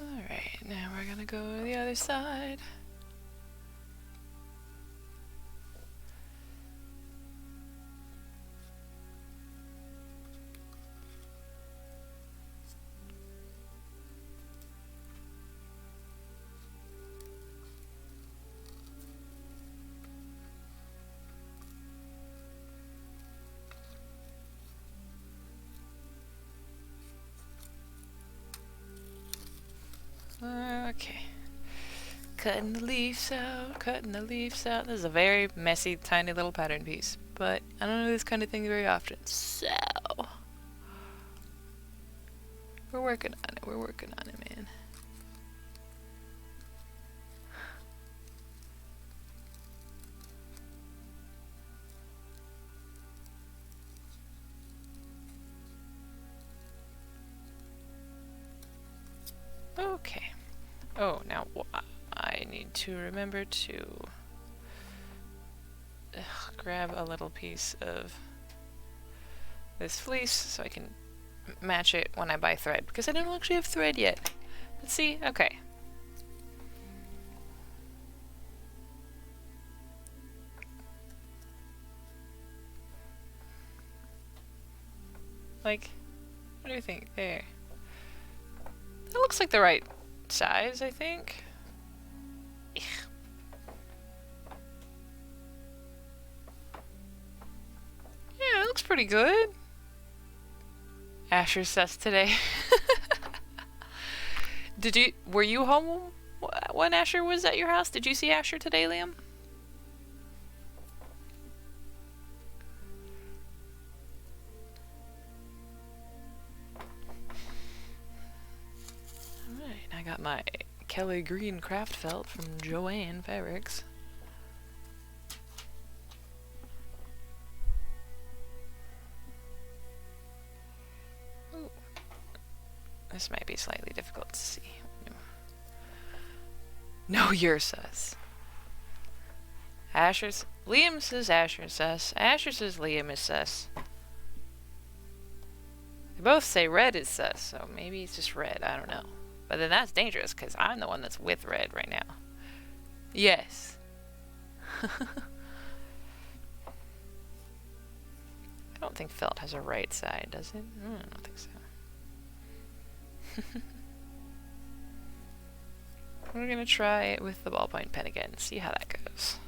Alright, now we're gonna go to the other side. Okay. Cutting the leaves out, cutting the leaves out. This is a very messy, tiny little pattern piece, but I don't do this kind of thing very often, so we're working on it, man. Okay. Oh, now I need to remember to grab a little piece of this fleece so I can match it when I buy thread, because I don't actually have thread yet. Let's see. Okay. Like, what do you think? There. That looks like the right size, I think. Ugh. Yeah, it looks pretty good. Asher sus today. Were you home when Asher was at your house? Did you see Asher today, Liam? I got my Kelly Green craft felt from Joanne Fabrics. Ooh. This might be slightly difficult to see. No, you're sus. Liam says Asher sus. Asher says Liam is sus. They both say red is sus, so maybe it's just red. I don't know. But then that's dangerous, because I'm the one that's with red right now. Yes. I don't think felt has a right side, does it? I don't think so. We're gonna try it with the ballpoint pen again, see how that goes.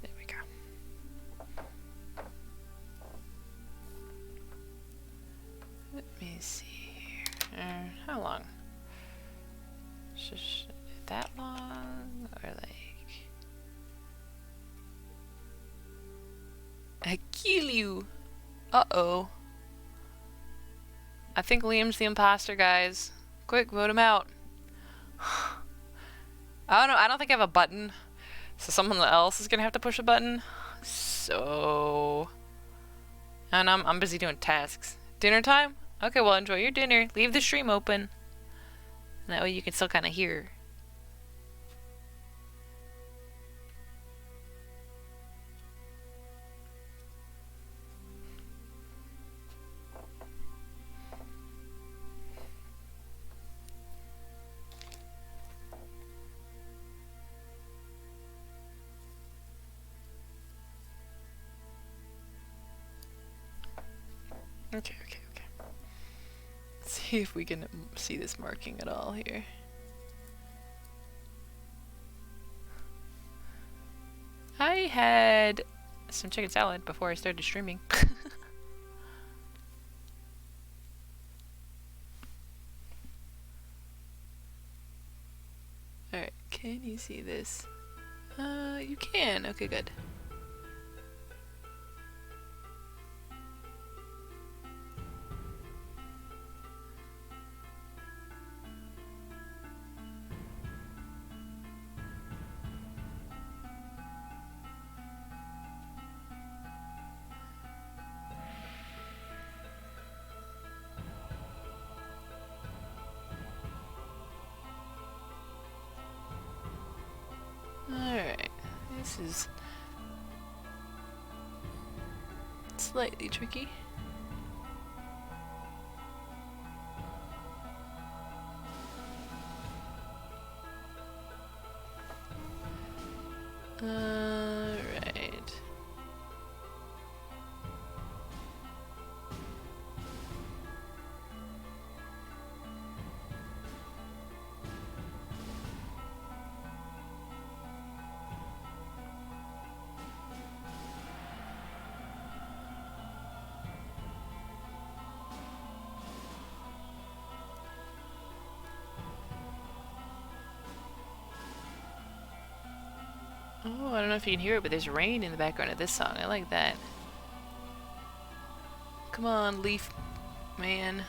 There we go. Let me see here. How long? Just that long? Or like... I kill you! Uh-oh. I think Liam's the imposter, guys. Quick, vote him out. I don't know, I don't think I have a button. So someone else is gonna have to push a button. So... And I'm busy doing tasks. Dinner time? Okay, well enjoy your dinner. Leave the stream open. And that way you can still kind of hear. Okay. Let's see if we can see this marking at all here. I had some chicken salad before I started streaming. Alright, can you see this? You can. Okay, good. Alright, this is slightly tricky. Alright. Oh, I don't know if you can hear it, but there's rain in the background of this song. I like that. Come on, leaf man.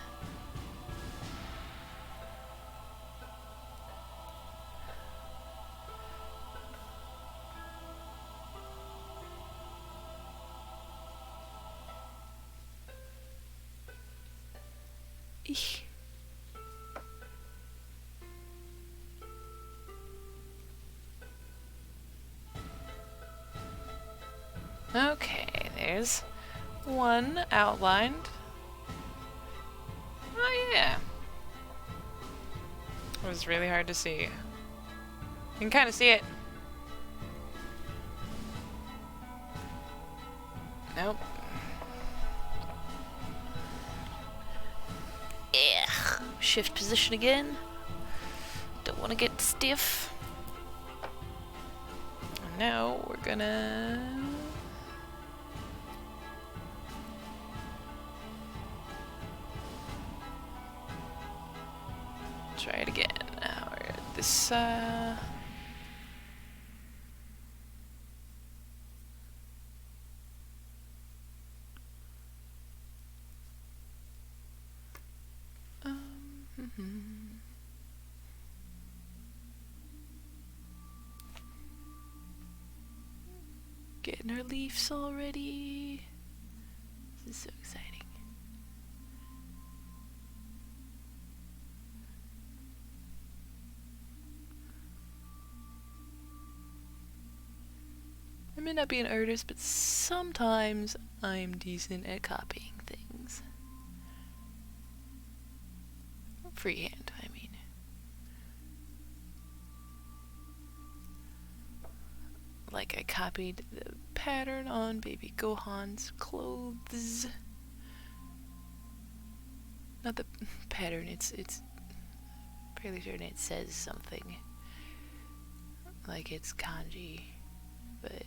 Eesh. Okay, there's one outlined. Oh yeah. It was really hard to see. You can kind of see it. Nope. Ugh. Shift position again. Don't want to get stiff. And now we're gonna... try it again. Now we're at this, getting our leaves already. This is so exciting. may not be an artist, but sometimes I'm decent at copying things. Freehand, I mean. Like I copied the pattern on baby Gohan's clothes. Not the pattern, it's fairly certain it says something. Like it's kanji, but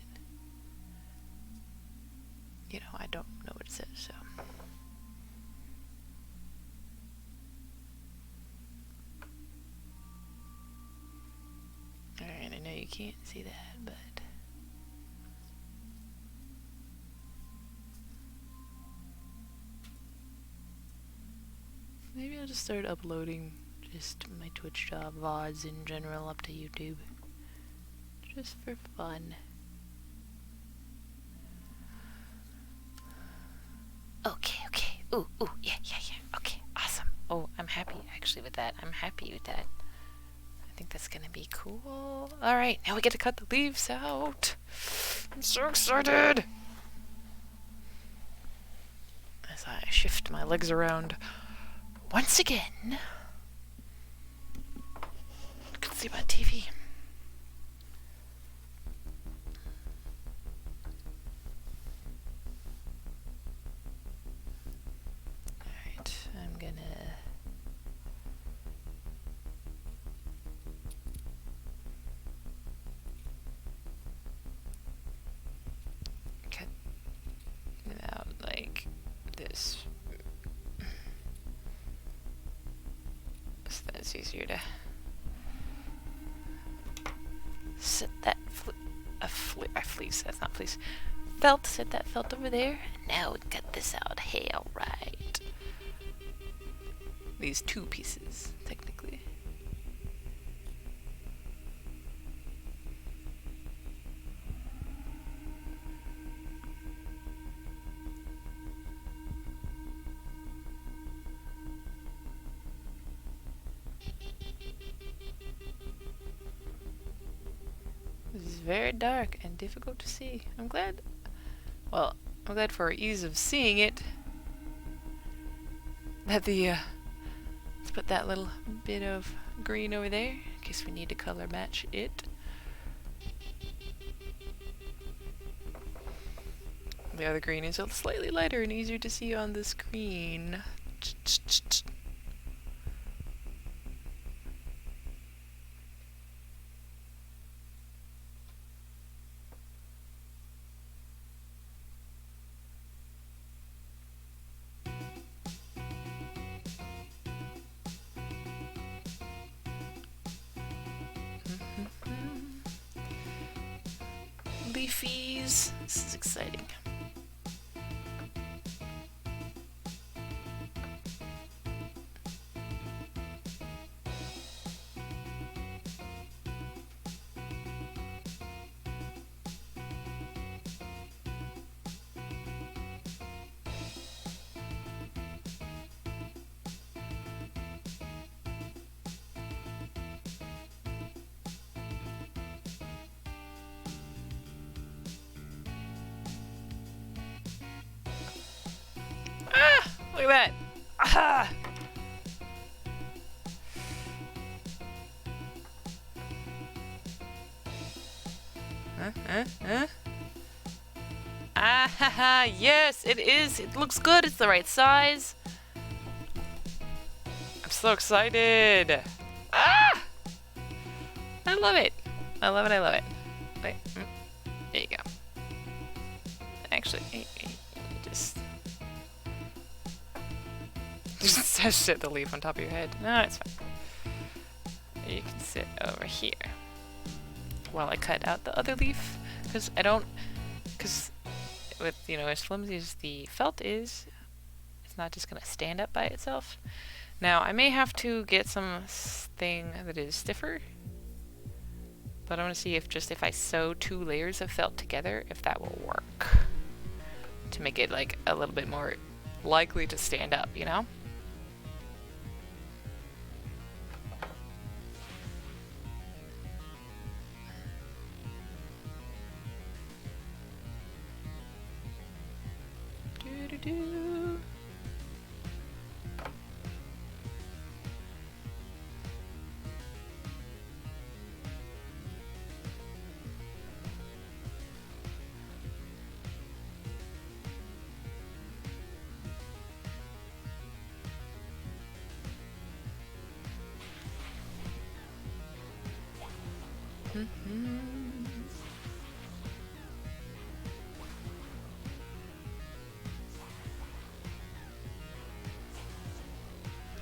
you know, I don't know what it says, so. Alright, I know you can't see that, but maybe I'll just start uploading just my Twitch job VODs in general up to YouTube. Just for fun. Okay. Ooh, yeah. Okay, awesome. Oh, I'm happy actually with that. I'm happy with that. I think that's gonna be cool. Alright, now we get to cut the leaves out. I'm so excited! As I shift my legs around once again. You can see my TV. Alright, I'm gonna cut it out like this. So that's easier to set that fleece, that's not fleece. Felt, set that felt over there. Now we cut this out. Hey, alright. These two pieces, technically. This is very dark and difficult to see. I'm glad for ease of seeing it that let's put that little bit of green over there in case we need to color match it. The other green is slightly lighter and easier to see on the screen. Leafies. This is exciting. Look at that! Aha! Ah ha ha! Yes, it is! It looks good! It's the right size! I'm so excited! Ah! I love it! I love it. Wait, there you go. Actually, just sit the leaf on top of your head. No, it's fine. You can sit over here while I cut out the other leaf, because with, you know, as flimsy as the felt is, it's not just gonna stand up by itself. Now, I may have to get something that is stiffer, but I want to see if I sew 2 layers of felt together, if that will work to make it like a little bit more likely to stand up, you know? I'm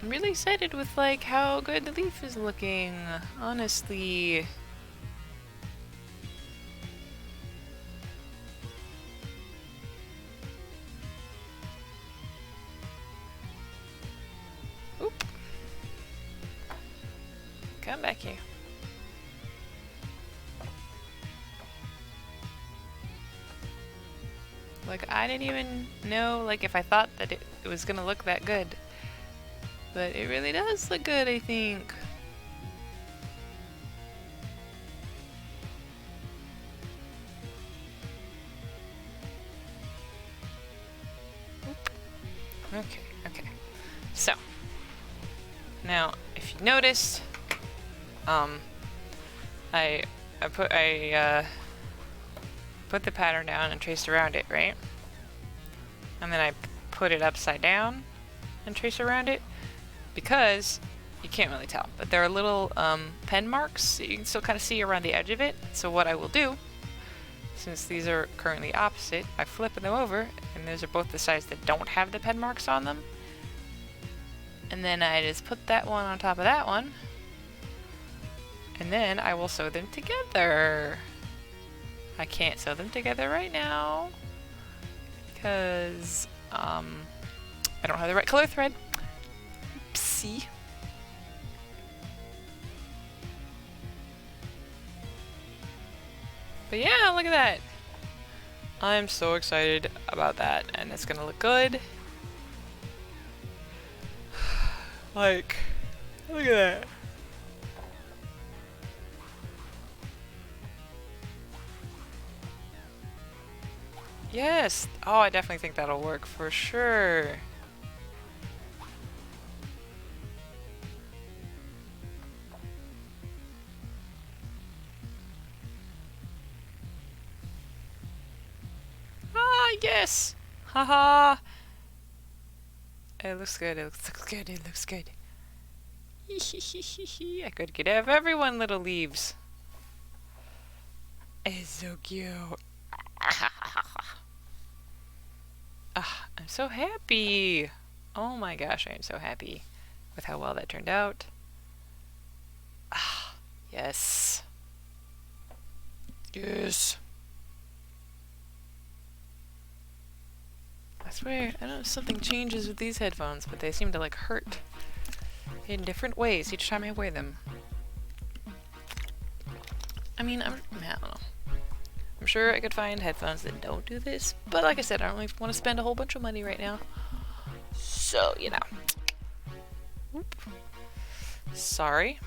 really excited with like how good the leaf is looking, honestly. Oop. Come back here. Like, I didn't even know, like, if I thought that it was gonna look that good. But it really does look good, I think. Oop. Okay. So, now, if you noticed, I put the pattern down and traced around it, right? And then I put it upside down and trace around it because you can't really tell, but there are little pen marks that you can still kind of see around the edge of it. So what I will do, since these are currently opposite, I flip them over, and those are both the sides that don't have the pen marks on them. And then I just put that one on top of that one, and then I will sew them together. I can't sew them together right now because I don't have the right color thread. Oopsie. But yeah, look at that. I'm so excited about that, and it's gonna look good. Like, look at that. Yes! Oh, I definitely think that'll work for sure. Ah, yes! Haha! It looks good, it looks good, it looks good. I could get have everyone little leaves. It's so cute. I'm so happy. Oh my gosh, I am so happy with how well that turned out. Yes. Yes. I swear, I don't know if something changes with these headphones, but they seem to like hurt in different ways each time I wear them. I mean, I don't know. I'm sure I could find headphones that don't do this, but like I said, I don't really want to spend a whole bunch of money right now. So, you know. Oop. Sorry.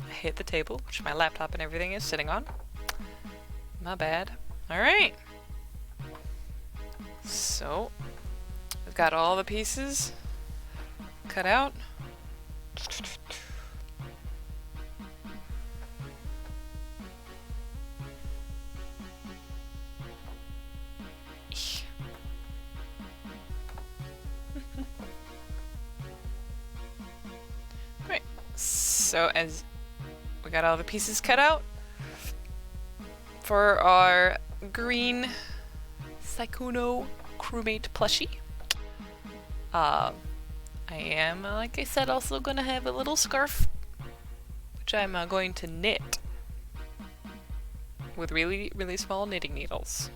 I hit the table, which my laptop and everything is sitting on. My bad. Alright. So, we've got all the pieces cut out. Right. So, as we got all the pieces cut out for our green Sykkuno crewmate plushie. I am, like I said, also going to have a little scarf, which I'm going to knit with really, really small knitting needles.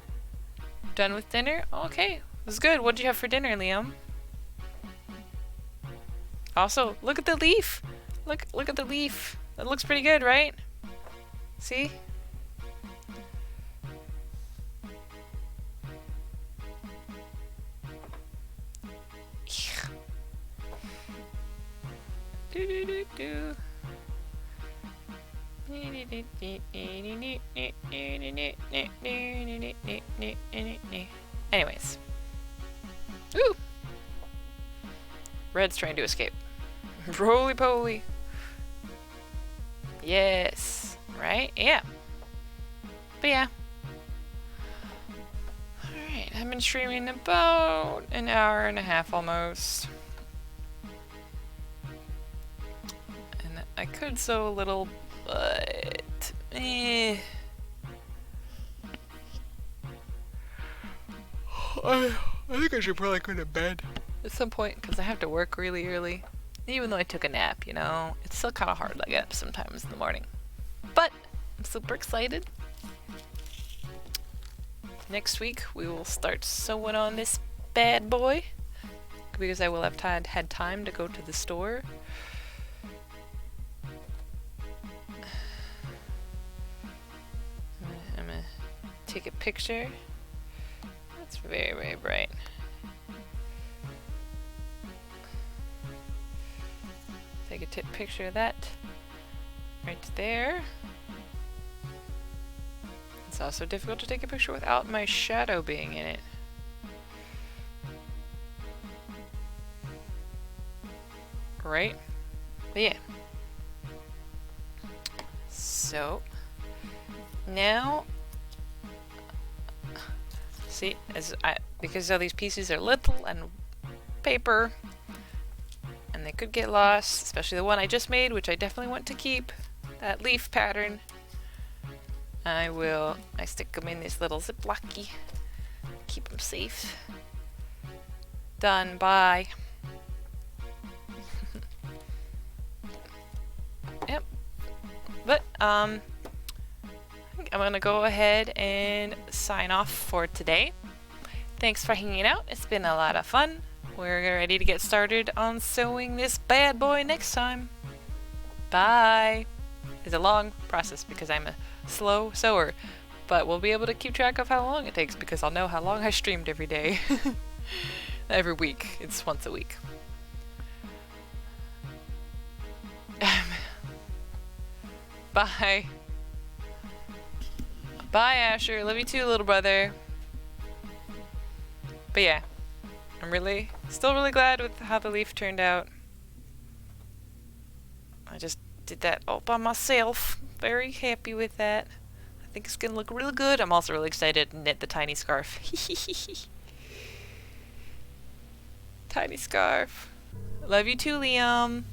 Done with dinner? Okay, it was good. What did you have for dinner, Liam? Also, look at the leaf. Look at the leaf. That looks pretty good, right? See? Anyways. Ooh! Red's trying to escape. Roly-poly. Yes. Right? Yeah. But yeah. Alright, I've been streaming about an hour and a half almost. And I could sew a little, but I think I should probably go to bed at some point because I have to work really early. Even though I took a nap, you know, it's still kind of hard to get up sometimes in the morning. But I'm super excited. Next week we will start sewing on this bad boy because I will have had time to go to the store. I'm gonna take a picture. That's very, very bright. Take a picture of that right there. It's also difficult to take a picture without my shadow being in it. Right? But yeah. So now, see, because all these pieces are little and paper, and they could get lost, especially the one I just made, which I definitely want to keep, that leaf pattern. I stick them in this little Ziplocky, keep them safe. Done, bye. Yep. But, I think I'm gonna go ahead and sign off for today. Thanks for hanging out. It's been a lot of fun. We're ready to get started on sewing this bad boy next time. Bye. It's a long process because I'm a slow sewer, but we'll be able to keep track of how long it takes because I'll know how long I streamed every day. Every week. It's once a week. Bye. Bye, Asher. Love you too, little brother. But yeah, I'm still really glad with how the leaf turned out. I just did that all by myself. Very happy with that. I think it's gonna look really good. I'm also really excited to knit the tiny scarf. Tiny scarf. Love you too, Liam.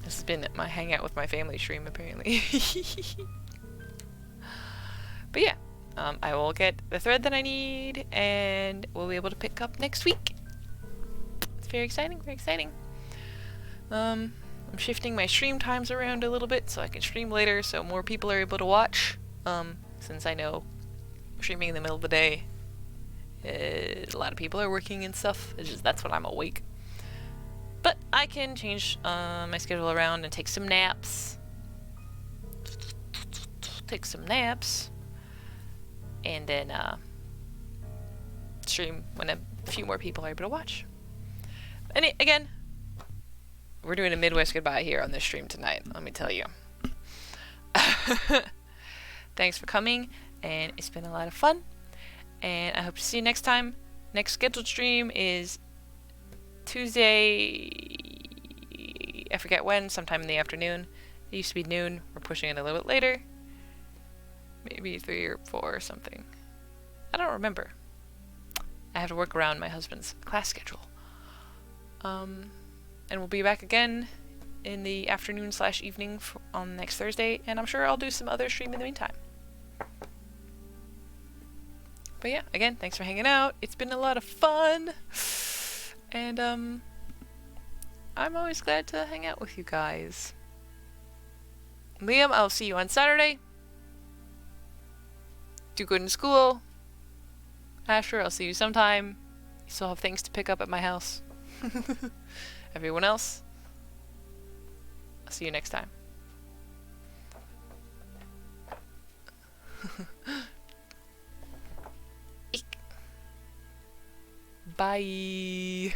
This has been my hangout with my family stream, apparently. But yeah, I will get the thread that I need, and we'll be able to pick up next week. It's very exciting, very exciting. I'm shifting my stream times around a little bit so I can stream later so more people are able to watch. Since I know streaming in the middle of the day, a lot of people are working and stuff. That's when I'm awake. But I can change my schedule around and take some naps. And then stream when a few more people are able to watch. And again, we're doing a Midwest goodbye here on this stream tonight, let me tell you. Thanks for coming, and it's been a lot of fun. And I hope to see you next time. Next scheduled stream is Tuesday, I forget when, sometime in the afternoon. It used to be noon. We're pushing it a little bit later. Maybe 3 or 4 or something. I don't remember. I have to work around my husband's class schedule. And we'll be back again in the afternoon/evening on next Thursday, and I'm sure I'll do some other stream in the meantime. But yeah, again, thanks for hanging out. It's been a lot of fun. And I'm always glad to hang out with you guys. Liam, I'll see you on Saturday. Do good in school. Asher, I'll see you sometime. You still have things to pick up at my house. Everyone else, I'll see you next time. Bye.